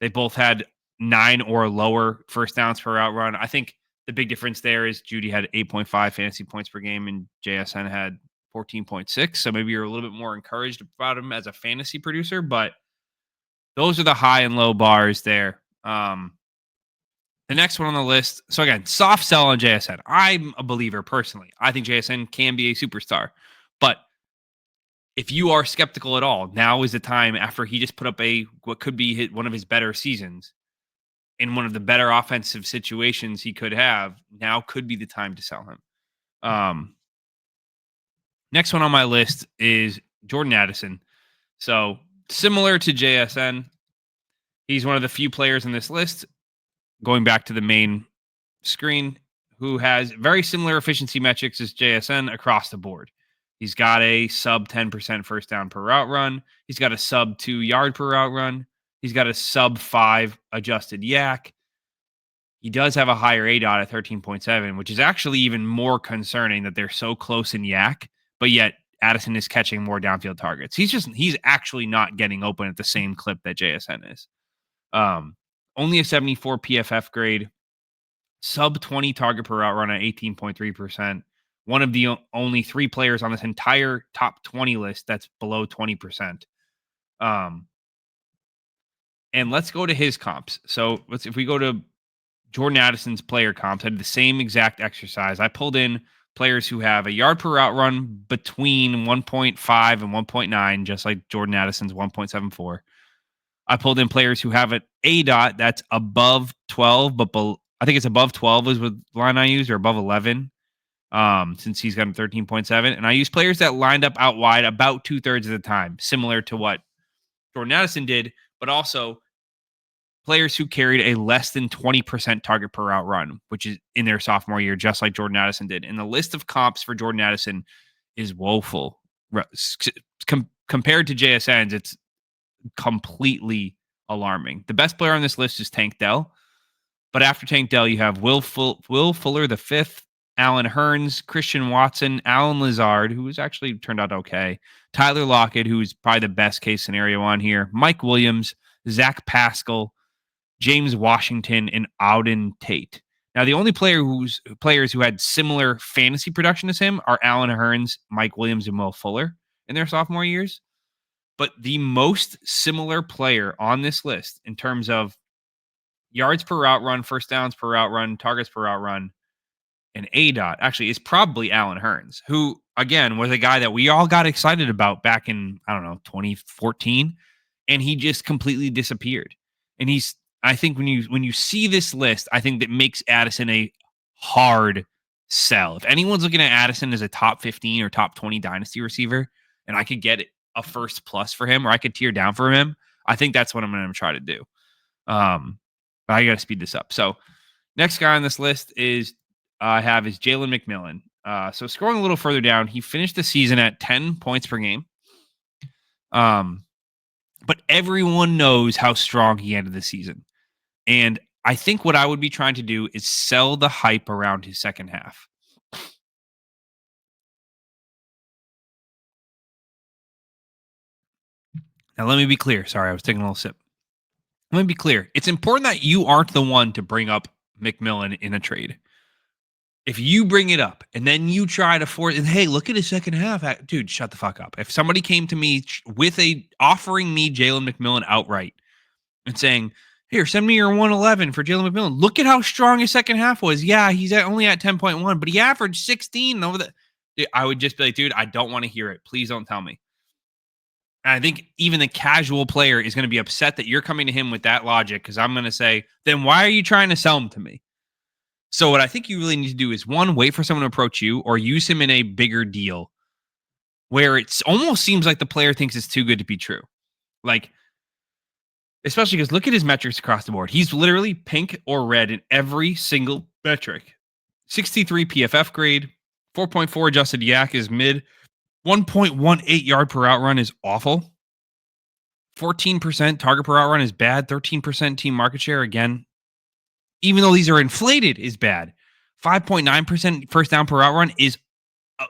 They both had 9 or lower first downs per route run. I think the big difference there is Jeudy had 8.5 fantasy points per game and JSN had 14.6. So maybe you're a little bit more encouraged about him as a fantasy producer, but those are the high and low bars there. The next one on the list. So again, soft sell on JSN. I'm a believer personally. I think JSN can be a superstar, but if you are skeptical at all, now is the time after he just put up what could be one of his better seasons in one of the better offensive situations he could have. Now could be the time to sell him. Next one on my list is Jordan Addison. So similar to JSN, he's one of the few players in this list, going back to the main screen, who has very similar efficiency metrics as JSN across the board. He's got a sub 10% first down per route run. He's got a sub 2 yard per route run. He's got a sub 5 adjusted yak. He does have a higher ADOT at 13.7, which is actually even more concerning that they're so close in yak, but yet Addison is catching more downfield targets. He's actually not getting open at the same clip that JSN is. Only a 74 PFF grade, sub 20 target per route run at 18.3%. One of the only 3 players on this entire top 20 list that's below 20%. And let's go to his comps. So if we go to Jordan Addison's player comps, I did the same exact exercise. I pulled in players who have a yard per route run between 1.5 and 1.9, just like Jordan Addison's 1.74. I pulled in players who have an ADOT that's above 12, but I think it's above 12 is what line I used, or above 11. since he's got a 13.7. And I use players that lined up out wide about 2/3 of the time, similar to what Jordan Addison did, but also players who carried a less than 20% target per route run, which is in their sophomore year, just like Jordan Addison did. And the list of comps for Jordan Addison is woeful. Compared to JSN's, it's completely alarming. The best player on this list is Tank Dell. But after Tank Dell, you have Will Fuller the fifth, Alan Hearns, Christian Watson, Alan Lazard, who has actually turned out okay, Tyler Lockett, who's probably the best case scenario on here, Mike Williams, Zach Pascal, James Washington, and Auden Tate. Now, the only players who had similar fantasy production as him are Alan Hearns, Mike Williams, and Will Fuller in their sophomore years. But the most similar player on this list in terms of yards per route run, first downs per route run, targets per route run, and ADOT actually is probably Alan Hearns, who, again, was a guy that we all got excited about back in, 2014, and he just completely disappeared. And I think when you see this list, I think that makes Addison a hard sell. If anyone's looking at Addison as a top 15 or top 20 dynasty receiver, and I could get a first plus for him, or I could tear down for him, I think that's what I'm going to try to do. But I got to speed this up. So next guy on this list is Jalen McMillan. So scrolling a little further down, he finished the season at 10 points per game. But everyone knows how strong he ended the season. And I think what I would be trying to do is sell the hype around his second half. Now, let me be clear. Sorry, I was taking a little sip. Let me be clear. It's important that you aren't the one to bring up McMillan in a trade. If you bring it up and then you try to force, and hey, look at his second half, dude, shut the fuck up. If somebody came to me with offering me Jalen McMillan outright and saying, here, send me your 111 for Jalen McMillan. Look at how strong his second half was. Yeah, he's only at 10.1, but he averaged 16 over the. Dude, I would just be like, dude, I don't want to hear it. Please don't tell me. And I think even the casual player is going to be upset that you're coming to him with that logic, because I'm going to say, then why are you trying to sell him to me? So what I think you really need to do is, one, wait for someone to approach you or use him in a bigger deal where it almost seems like the player thinks it's too good to be true. Like, especially because look at his metrics across the board. He's literally pink or red in every single metric. 63 PFF grade, 4.4 adjusted yak is mid, 1.18 yard per out run is awful. 14% target per out run is bad. 13% team market share, again, even though these are inflated, is bad. 5.9% first down per out run is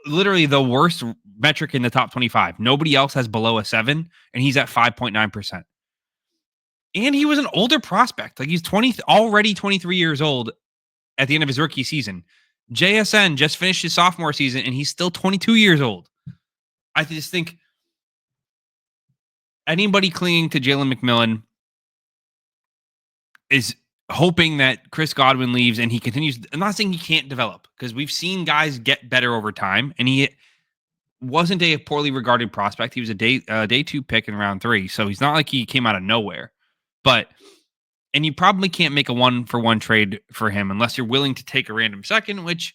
literally the worst metric in the top 25. Nobody else has below a 7, and he's at 5.9%. And he was an older prospect. Like, he's already 23 years old at the end of his rookie season. JSN just finished his sophomore season, and he's still 22 years old. I just think anybody clinging to Jalen McMillan is hoping that Chris Godwin leaves and he continues. I'm not saying he can't develop, because we've seen guys get better over time, and he wasn't a poorly regarded prospect. He was a day 2 pick in round 3, so he's not like he came out of nowhere. And you probably can't make a 1-for-1 trade for him unless you're willing to take a random second, which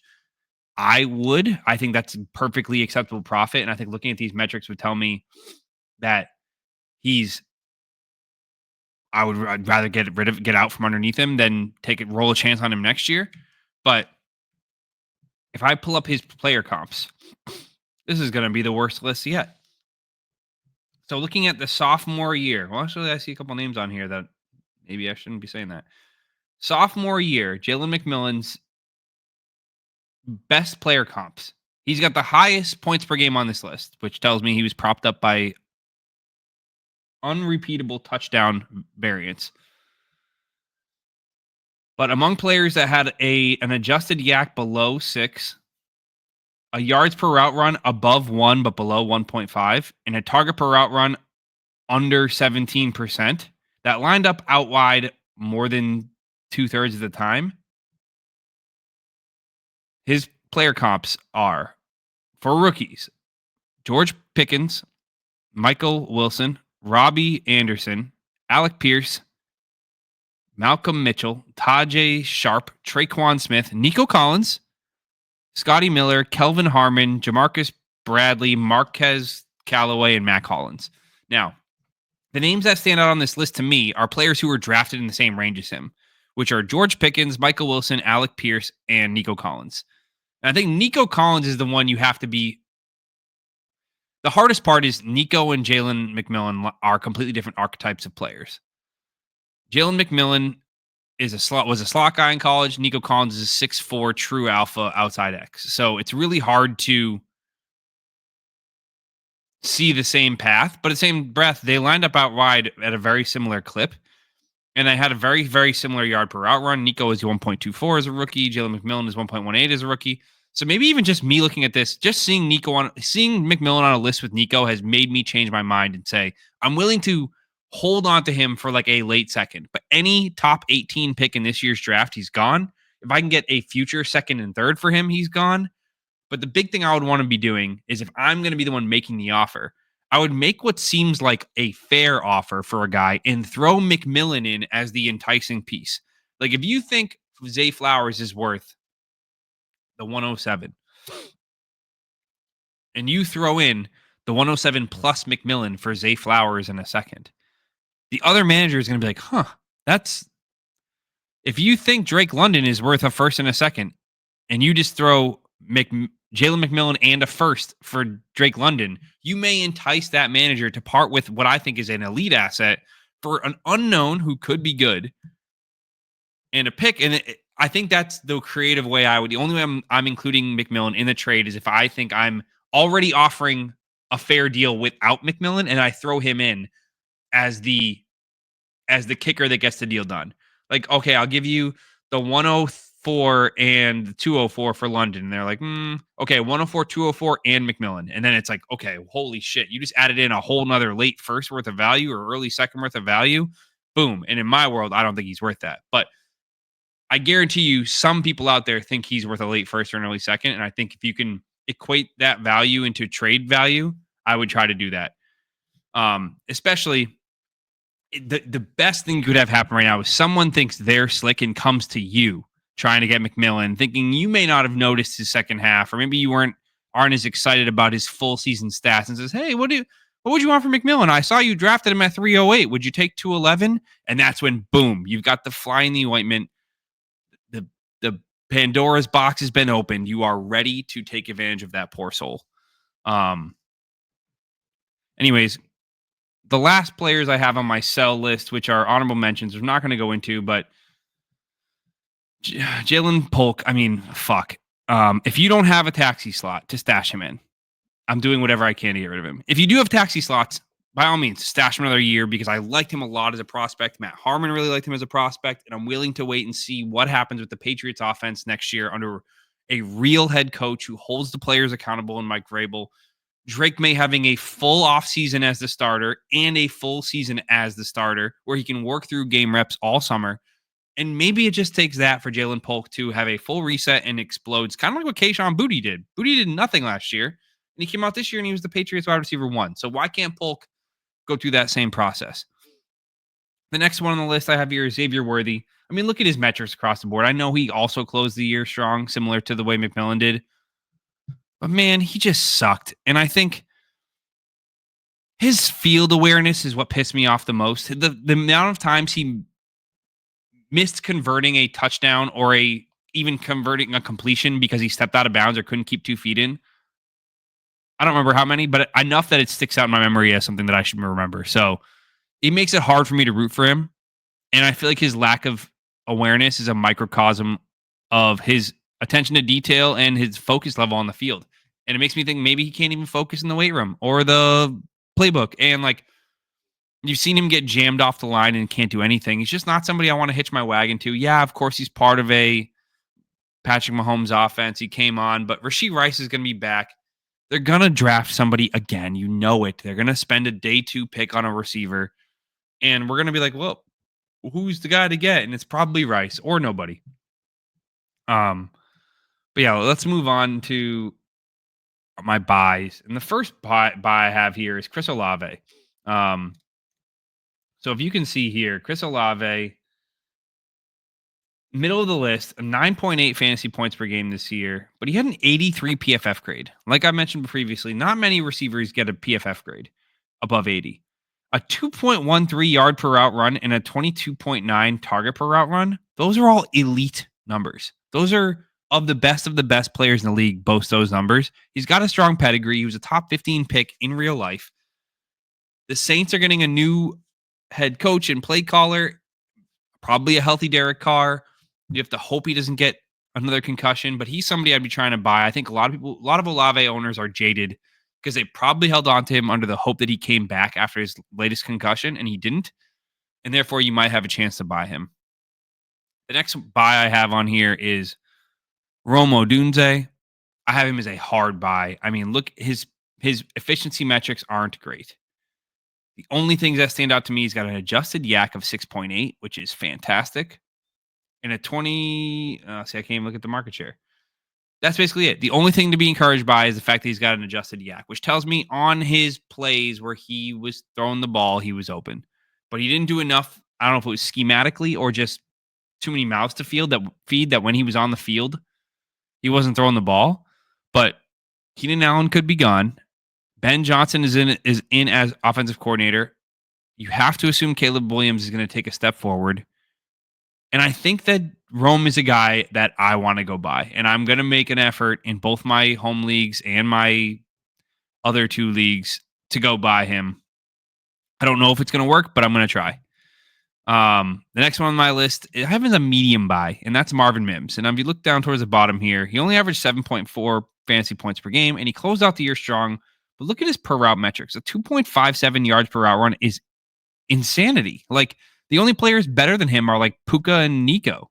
I would. I think that's a perfectly acceptable profit. And I think looking at these metrics would tell me that I'd rather get out from underneath him than roll a chance on him next year. But if I pull up his player comps, this is going to be the worst list yet. So looking at the sophomore year, well, actually, I see a couple names on here that maybe I shouldn't be saying that. Sophomore year, Jalen McMillan's best player comps. He's got the highest points per game on this list, which tells me he was propped up by unrepeatable touchdown variance. But among players that had an adjusted yak below 6, a yards per route run above 1 but below 1.5, and a target per route run under 17%, that lined up out wide more than 2/3 of the time, his player comps are, for rookies, George Pickens, Michael Wilson, Robbie Anderson, Alec Pierce, Malcolm Mitchell, Tajay Sharp, Traquan Smith, Nico Collins, Scotty Miller, Kelvin Harmon, Jamarcus Bradley, Marquez Callaway, and Mac Hollins. Now, the names that stand out on this list to me are players who were drafted in the same range as him, which are George Pickens, Michael Wilson, Alec Pierce, and Nico Collins. And I think Nico Collins is the one you have to be. The hardest part is Nico and Jalen McMillan are completely different archetypes of players. Jalen McMillan was a slot guy in college. Nico Collins is a 6'4" true alpha outside X. So it's really hard to see the same path, but at the same breath, they lined up out wide at a very similar clip. And I had a very, very similar yard per route run. Nico is 1.24 as a rookie. Jalen McMillan is 1.18 as a rookie. So maybe even just me looking at this, just seeing McMillan on a list with Nico has made me change my mind and say, I'm willing to hold on to him for like a late second. But any top 18 pick in this year's draft, he's gone. If I can get a future second and third for him, he's gone. But the big thing I would want to be doing is if I'm going to be the one making the offer, I would make what seems like a fair offer for a guy and throw McMillan in as the enticing piece. Like if you think Zay Flowers is worth the 107 and you throw in the 107 plus McMillan for Zay Flowers in a second, the other manager is going to be like, that's if you think Drake London is worth a first and a second and you just throw Jalen McMillan and a first for Drake London, you may entice that manager to part with what I think is an elite asset for an unknown who could be good and a pick. And I think that's the creative way the only way I'm including McMillan in the trade is if I think I'm already offering a fair deal without McMillan and I throw him in as the kicker that gets the deal done. Like, okay, I'll give you the 104 and the 204 for London. And they're like, okay, 104, 204, and McMillan. And then it's like, okay, holy shit. You just added in a whole nother late first worth of value or early second worth of value. Boom. And in my world, I don't think he's worth that. But I guarantee you some people out there think he's worth a late first or an early second. And I think if you can equate that value into trade value, I would try to do that. Especially the best thing could have happened right now is someone thinks they're slick and comes to you trying to get McMillan, thinking you may not have noticed his second half, or maybe you aren't as excited about his full season stats and says, hey, what would you want for McMillan? I saw you drafted him at 308. Would you take 211? And that's when, boom, you've got the fly in the ointment. The Pandora's box has been opened. You are ready to take advantage of that poor soul. Anyways, the last players I have on my sell list, which are honorable mentions, I'm not going to go into, but Jalen Polk, I mean, fuck. If you don't have a taxi slot to stash him in, I'm doing whatever I can to get rid of him. If you do have taxi slots, by all means, stash him another year because I liked him a lot as a prospect. Matt Harmon really liked him as a prospect, and I'm willing to wait and see what happens with the Patriots offense next year under a real head coach who holds the players accountable in Mike Vrabel. Drake May having a full offseason as the starter and a full season as the starter where he can work through game reps all summer. And maybe it just takes that for Jalen Polk to have a full reset and explodes, kind of like what Kayshon Boutte did. Boutte did nothing last year, and he came out this year and he was the Patriots wide receiver 1. So why can't Polk go through that same process? The next one on the list I have here is Xavier Worthy. I mean, look at his metrics across the board. I know he also closed the year strong, similar to the way McMillan did. But man, he just sucked. And I think his field awareness is what pissed me off the most. The amount of times he missed converting a touchdown or even converting a completion because he stepped out of bounds or couldn't keep 2 feet in. I don't remember how many, but enough that it sticks out in my memory as something that I should remember. So it makes it hard for me to root for him. And I feel like his lack of awareness is a microcosm of his attention to detail and his focus level on the field. And it makes me think maybe he can't even focus in the weight room or the playbook. And like, you've seen him get jammed off the line and can't do anything. He's just not somebody I want to hitch my wagon to. Yeah, of course, he's part of a Patrick Mahomes offense. He came on, but Rashee Rice is going to be back. They're going to draft somebody again. You know it. They're going to spend a day 2 pick on a receiver. And we're going to be like, well, who's the guy to get? And it's probably Rice or nobody. But yeah, let's move on to my buys. And the first buy I have here is Chris Olave. So if you can see here, Chris Olave Middle of the list, 9.8 fantasy points per game this year, but he had an 83 PFF grade. Like I mentioned previously, not many receivers get a PFF grade above 80. A 2.13 yard per route run and a 22.9 target per route run, those are all elite numbers. Those are of the best players in the league boast those numbers. He's got a strong pedigree. He was a top 15 pick in real life. The Saints are getting a new head coach and play caller, probably a healthy Derek Carr. You have to hope he doesn't get another concussion, but he's somebody I'd be trying to buy. I think a lot of Olave owners are jaded because they probably held on to him under the hope that he came back after his latest concussion, and he didn't. And therefore, you might have a chance to buy him. The next buy I have on here is Rome Odunze. I have him as a hard buy. I mean, look, his efficiency metrics aren't great. The only things that stand out to me, he's got an adjusted yak of 6.8, which is fantastic. And a 20, see, I can't even look at the market share. That's basically it. The only thing to be encouraged by is the fact that he's got an adjusted yak, which tells me on his plays where he was throwing the ball, he was open. But he didn't do enough. I don't know if it was schematically or just too many mouths to feed that when he was on the field, he wasn't throwing the ball. But Keenan Allen could be gone. Ben Johnson is in as offensive coordinator. You have to assume Caleb Williams is going to take a step forward. And I think that Rome is a guy that I want to go buy. And I'm going to make an effort in both my home leagues and my other two leagues to go buy him. I don't know if it's going to work, but I'm going to try. The next one on my list, I have is a medium buy, and that's Marvin Mims. And if you look down towards the bottom here, he only averaged 7.4 fantasy points per game, and he closed out the year strong. But look at his per route metrics. A 2.57 yards per route run is insanity. Like, the only players better than him are like Puka and Nico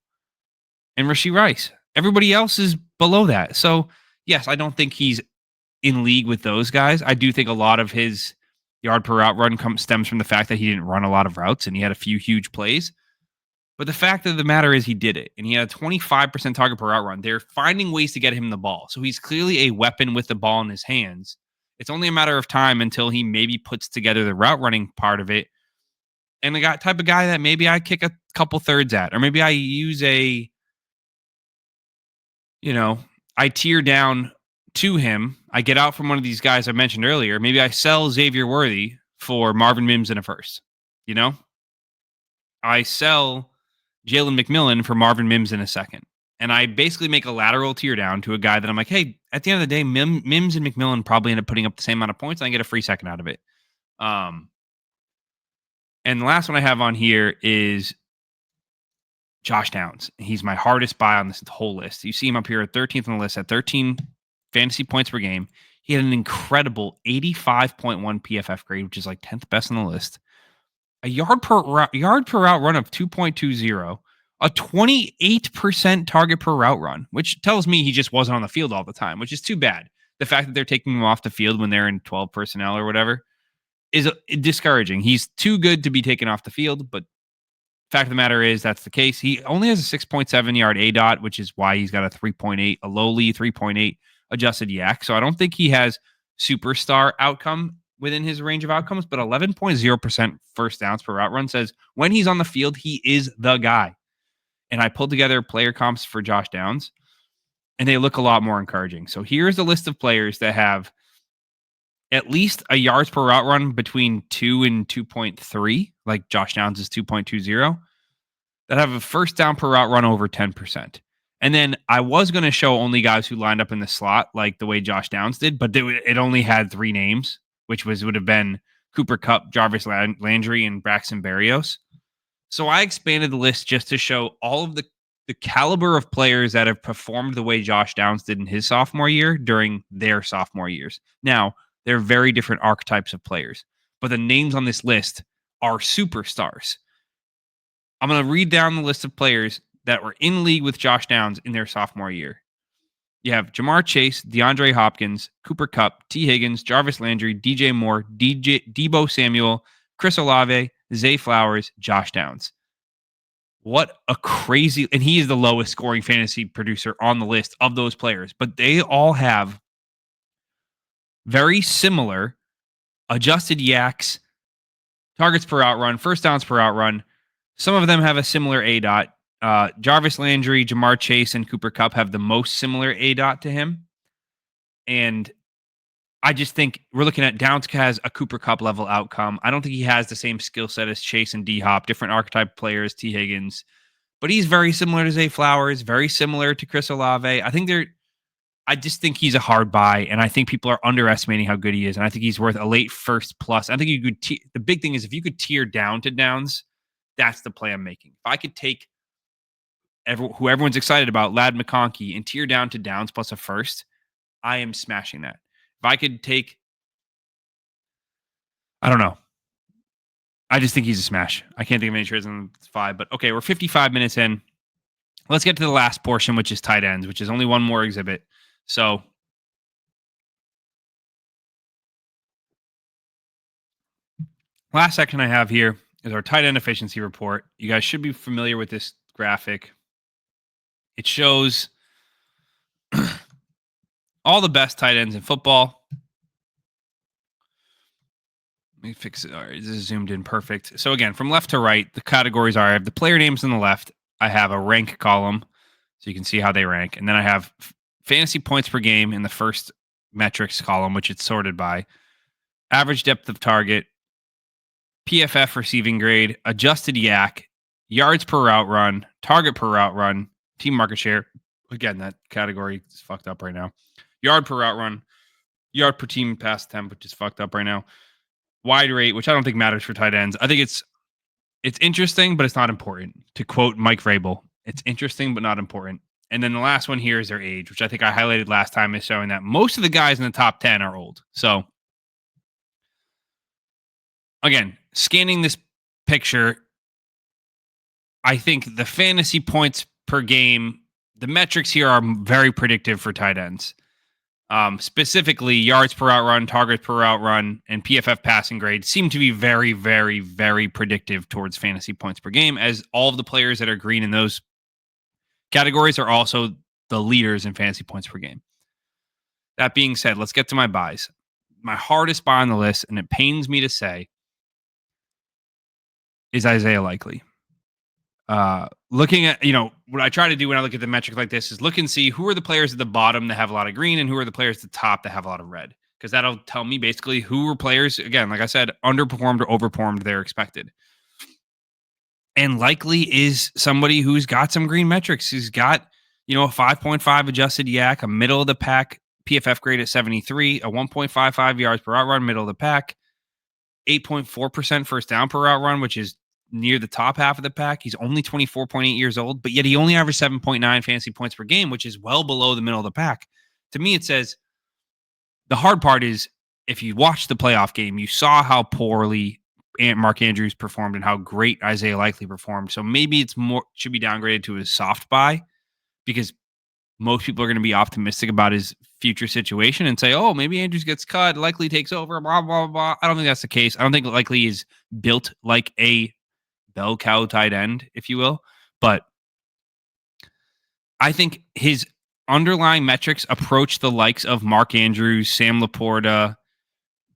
and Rashee Rice. Everybody else is below that. So, yes, I don't think he's in league with those guys. I do think a lot of his yard per route run stems from the fact that he didn't run a lot of routes and he had a few huge plays. But the fact of the matter is he did it, and he had a 25% target per route run. They're finding ways to get him the ball. So he's clearly a weapon with the ball in his hands. It's only a matter of time until he maybe puts together the route running part of it. And the type of guy that maybe I kick a couple thirds at, or maybe I use I tear down to him. I get out from one of these guys I mentioned earlier. Maybe I sell Xavier Worthy for Marvin Mims in a first. I sell Jalen McMillan for Marvin Mims in a second. And I basically make a lateral tear down to a guy that I'm like, hey, at the end of the day, Mims and McMillan probably end up putting up the same amount of points, and I get a free second out of it. And the last one I have on here is Josh Downs. He's my hardest buy on this whole list. You see him up here at 13th on the list at 13 fantasy points per game. He had an incredible 85.1 PFF grade, which is like 10th best on the list. A yard per route run of 2.20. A 28% target per route run, which tells me he just wasn't on the field all the time, which is too bad. The fact that they're taking him off the field when they're in 12 personnel or whatever is discouraging. He's too good to be taken off the field, but fact of the matter is that's the case. He only has a 6.7 yard ADOT, which is why he's got a lowly 3.8 adjusted yak. So I don't think he has superstar outcome within his range of outcomes, but 11.0% first downs per route run says when he's on the field, he is the guy. And I pulled together player comps for Josh Downs, and they look a lot more encouraging. So here's a list of players that have at least a yards per route run between 2 and 2.3, like Josh Downs is 2.20, that have a first down per route run over 10%. And then I was going to show only guys who lined up in the slot, like the way Josh Downs did, but it only had 3 names, which would have been Cooper Kupp, Jarvis Landry, and Braxton Berrios. So I expanded the list just to show all of the caliber of players that have performed the way Josh Downs did in his sophomore year during their sophomore years. Now, they're very different archetypes of players, but the names on this list are superstars. I'm going to read down the list of players that were in league with Josh Downs in their sophomore year. You have Jamar Chase, DeAndre Hopkins, Cooper Kupp, T. Higgins, Jarvis Landry, DJ Moore, Deebo Samuel, Chris Olave, Zay Flowers, Josh Downs. What a crazy, and he is the lowest scoring fantasy producer on the list of those players, but they all have very similar adjusted yaks, targets per outrun, first downs per outrun. Some of them have a similar ADOT. Jarvis Landry, Jamar Chase, and Cooper Kupp have the most similar ADOT to him. And I just think we're looking at Downs has a Cooper Kupp level outcome. I don't think he has the same skill set as Chase and D Hop, different archetype players, T. Higgins, but he's very similar to Zay Flowers, very similar to Chris Olave. I just think he's a hard buy, and I think people are underestimating how good he is. And I think he's worth a late first plus. I think you could. The big thing is if you could tier down to Downs, that's the play I'm making. If I could take who everyone's excited about, Lad McConkey, and tier down to Downs plus a first, I am smashing that. If I could take, I don't know. I just think he's a smash. I can't think of any trades in 5, but okay, we're 55 minutes in. Let's get to the last portion, which is tight ends, which is only one more exhibit. So last section I have here is our tight end efficiency report. You guys should be familiar with this graphic. It shows all the best tight ends in football. Let me fix it. All right, this is zoomed in perfect. So again, from left to right, the categories are I have the player names on the left. I have a rank column, so you can see how they rank. And then I have fantasy points per game in the first metrics column, which it's sorted by. Average depth of target, PFF receiving grade, adjusted yak, yards per route run, target per route run, team market share. Again, that category is fucked up right now. Yard per route run, yard per team pass attempt, which is fucked up right now. Wide rate, which I don't think matters for tight ends. I think it's interesting, but it's not important. To quote Mike Vrabel, it's interesting, but not important. And then the last one here is their age, which I think I highlighted last time, is showing that most of the guys in the top 10 are old. So again, scanning this picture, I think the fantasy points per game, the metrics here are very predictive for tight ends. Specifically, yards per route run, targets per route run, and PFF passing grade seem to be very, very, very predictive towards fantasy points per game, as all of the players that are green in those categories are also the leaders in fantasy points per game. That being said, let's get to my buys. My hardest buy on the list, and it pains me to say, is Isaiah Likely. Looking at, what I try to do when I look at the metric like this is look and see who are the players at the bottom that have a lot of green and who are the players at the top that have a lot of red. Because that'll tell me basically who are players, again, like I said, underperformed or overperformed their expected. And Likely is somebody who's got some green metrics. He's got, a 5.5 adjusted yak, a middle of the pack PFF grade at 73, a 1.55 yards per route run, middle of the pack, 8.4% first down per route run, which is near the top half of the pack. He's only 24.8 years old, but yet he only averaged 7.9 fantasy points per game, which is well below the middle of the pack. To me, it says the hard part is if you watched the playoff game, you saw how poorly Mark Andrews performed and how great Isaiah Likely performed. So maybe it's should be downgraded to a soft buy because most people are going to be optimistic about his future situation and say, oh, maybe Andrews gets cut, Likely takes over, blah, blah, blah. I don't think that's the case. I don't think Likely is built like a bell cow tight end, if you will. But I think his underlying metrics approach the likes of Mark Andrews, Sam Laporta,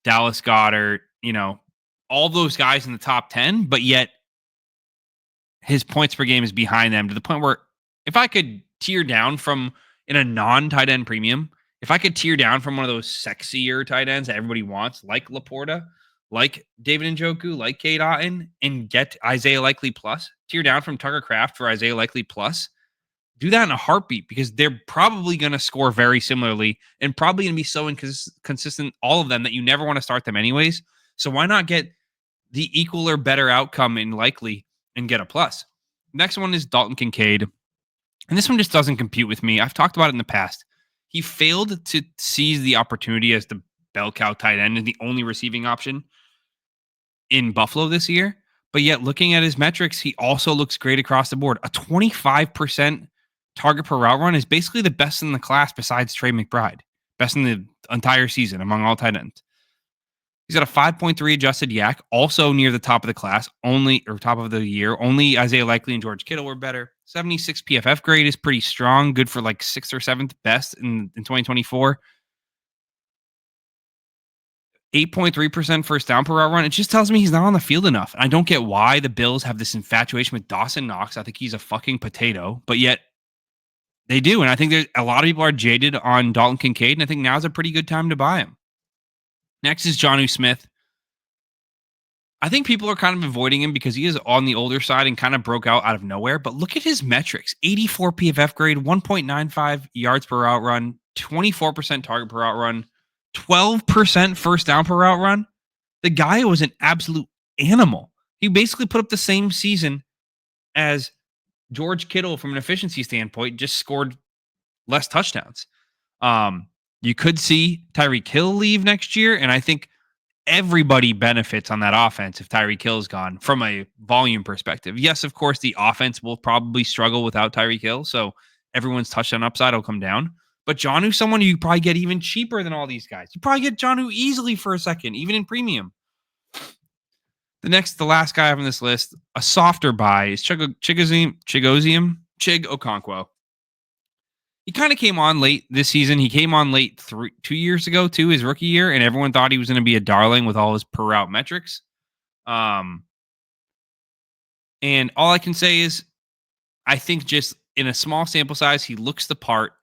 Dallas Goedert, all those guys in the top 10, but yet his points per game is behind them to the point where if I could tier down from in a non-tight end premium, if I could tier down from one of those sexier tight ends that everybody wants, like Laporta, like David Njoku, like Cade Otton, and get Isaiah Likely plus, tier down from Tucker Kraft for Isaiah Likely plus, do that in a heartbeat because they're probably going to score very similarly and probably going to be so inconsistent, all of them, that you never want to start them anyways. So why not get the equal or better outcome in Likely and get a plus? Next one is Dalton Kincaid. And this one just doesn't compute with me. I've talked about it in the past. He failed to seize the opportunity as the bell cow tight end and the only receiving option in Buffalo this year. But yet, looking at his metrics, he also looks great across the board. A 25% target per route run is basically the best in the class besides Trey McBride. Best in the entire season among all tight ends. He's got a 5.3 adjusted yak, also near the top of the class, top of the year. Only Isaiah Likely and George Kittle were better. 76 PFF grade is pretty strong, good for like 6th or 7th best in 2024. 8.3% first down per route run. It just tells me he's not on the field enough. I don't get why the Bills have this infatuation with Dawson Knox. I think he's a fucking potato, but yet they do. And I think a lot of people are jaded on Dalton Kincaid, and I think now's a pretty good time to buy him. Next is Jonnu Smith. I think people are kind of avoiding him because he is on the older side and kind of broke out of nowhere. But look at his metrics: 84 PFF grade, 1.95 yards per route run, 24% target per route run, 12% first down per route run. The guy was an absolute animal. He basically put up the same season as George Kittle from an efficiency standpoint, just scored less touchdowns. You could see Tyreek Hill leave next year, and I think everybody benefits on that offense if Tyreek Hill's gone from a volume perspective. Yes, of course, the offense will probably struggle without Tyreek Hill, so everyone's touchdown upside will come down. But Jonnu's someone you probably get even cheaper than all these guys. You probably get Jonnu easily for a second, even in premium. The last guy I have on this list, a softer buy, is Chig Okonkwo. He kind of came on late this season. He came on late 2 years ago, too, his rookie year, and everyone thought he was going to be a darling with all his per route metrics. And all I can say is, I think just in a small sample size, he looks the part.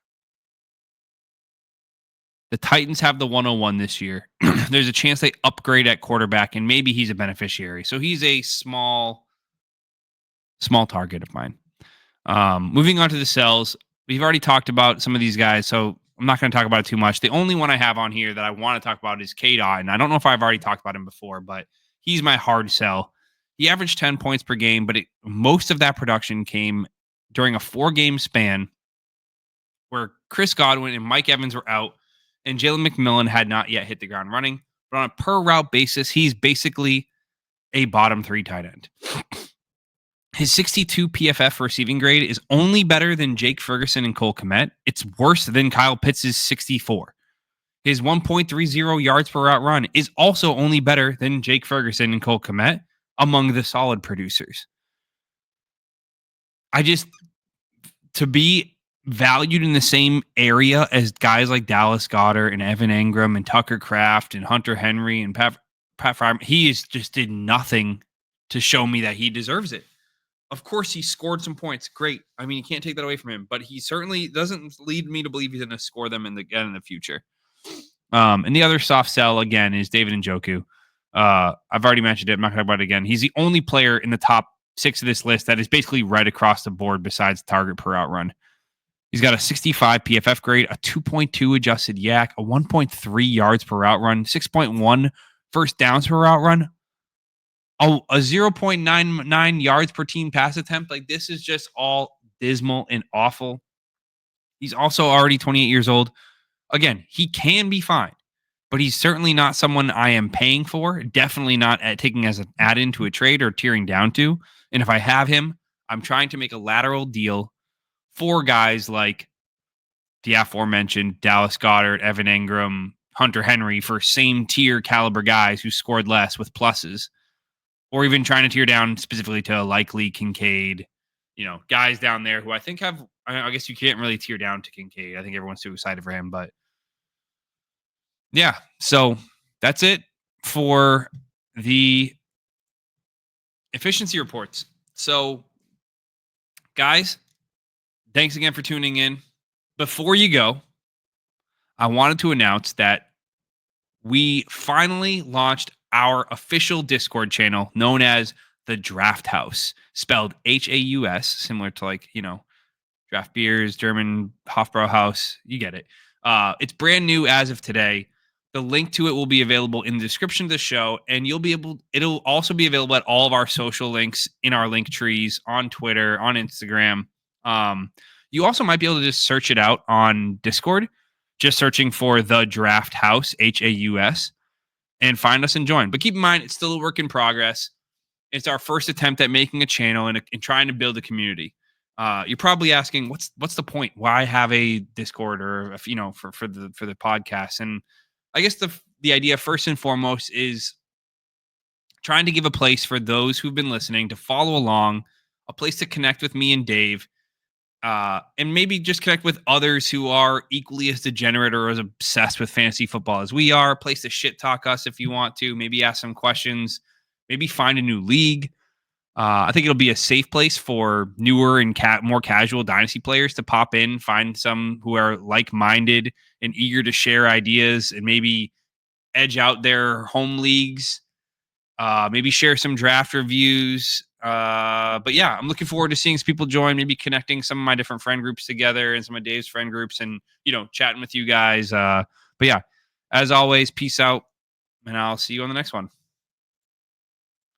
The Titans have the 101 this year. There's a chance they upgrade at quarterback, and maybe he's a beneficiary. So he's a small target of mine. Moving on to the sells. We've already talked about some of these guys, so I'm not going to talk about it too much. The only one I have on here that I want to talk about is K-Dot, and I don't know if I've already talked about him before, but he's my hard sell. He averaged 10 points per game, but most of that production came during a 4-game span where Chris Godwin and Mike Evans were out, and Jalen McMillan had not yet hit the ground running. But on a per route basis, he's basically a bottom 3 tight end. His 62 PFF receiving grade is only better than Jake Ferguson and Cole Kmet. It's worse than Kyle Pitts' 64. His 1.30 yards per route run is also only better than Jake Ferguson and Cole Kmet among the solid producers. To be valued in the same area as guys like Dallas Goedert and Evan Engram and Tucker Kraft and Hunter Henry and Pat Fryer, he just did nothing to show me that he deserves it. Of course, he scored some points. Great. I mean, you can't take that away from him, but he certainly doesn't lead me to believe he's going to score them in the future. And the other soft sell, again, is David Njoku. I've already mentioned it. I'm not going to talk about it again. He's the only player in the top 6 of this list that is basically right across the board besides target per route run. He's got a 65 PFF grade, a 2.2 adjusted yak, a 1.3 yards per route run, 6.1 first downs per route run, a 0.99 yards per team pass attempt. Like, this is just all dismal and awful. He's also already 28 years old. Again, he can be fine, but he's certainly not someone I am paying for. Definitely not taking as an add-in to a trade or tearing down to. And if I have him, I'm trying to make a lateral deal for guys like the aforementioned Dallas Goedert, Evan Engram, Hunter Henry, for same tier caliber guys who scored less with pluses. Or even trying to tear down specifically to Likely, Kincaid, guys down there who I think have, I guess you can't really tear down to Kincaid. I think everyone's too excited for him. But yeah, so that's it for the efficiency reports. So, guys, thanks again for tuning in. Before you go, I wanted to announce that we finally launched our official Discord channel known as the Draft House, spelled Haus, similar to draft beers, German Hofbrauhaus. You get it. It's brand new as of today. The link to it will be available in the description of the show, and it'll also be available at all of our social links in our link trees on Twitter, on Instagram. You also might be able to just search it out on Discord, just searching for the Draft House, Haus, and find us and join. But keep in mind, it's still a work in progress. It's our first attempt at making a channel and trying to build a community. You're probably asking, what's the point? Why have a Discord or for the podcast? And I guess the idea first and foremost is trying to give a place for those who've been listening to follow along, a place to connect with me and Dave, and maybe just connect with others who are equally as degenerate or as obsessed with fantasy football as we are. Place to shit talk us if you want to. Maybe ask some questions. Maybe find a new league. I think it'll be a safe place for newer and more casual dynasty players to pop in, find some who are like-minded and eager to share ideas and maybe edge out their home leagues. Maybe share some draft reviews. But yeah, I'm looking forward to seeing some people join, maybe connecting some of my different friend groups together and some of Dave's friend groups and, chatting with you guys. But yeah, as always, peace out and I'll see you on the next one.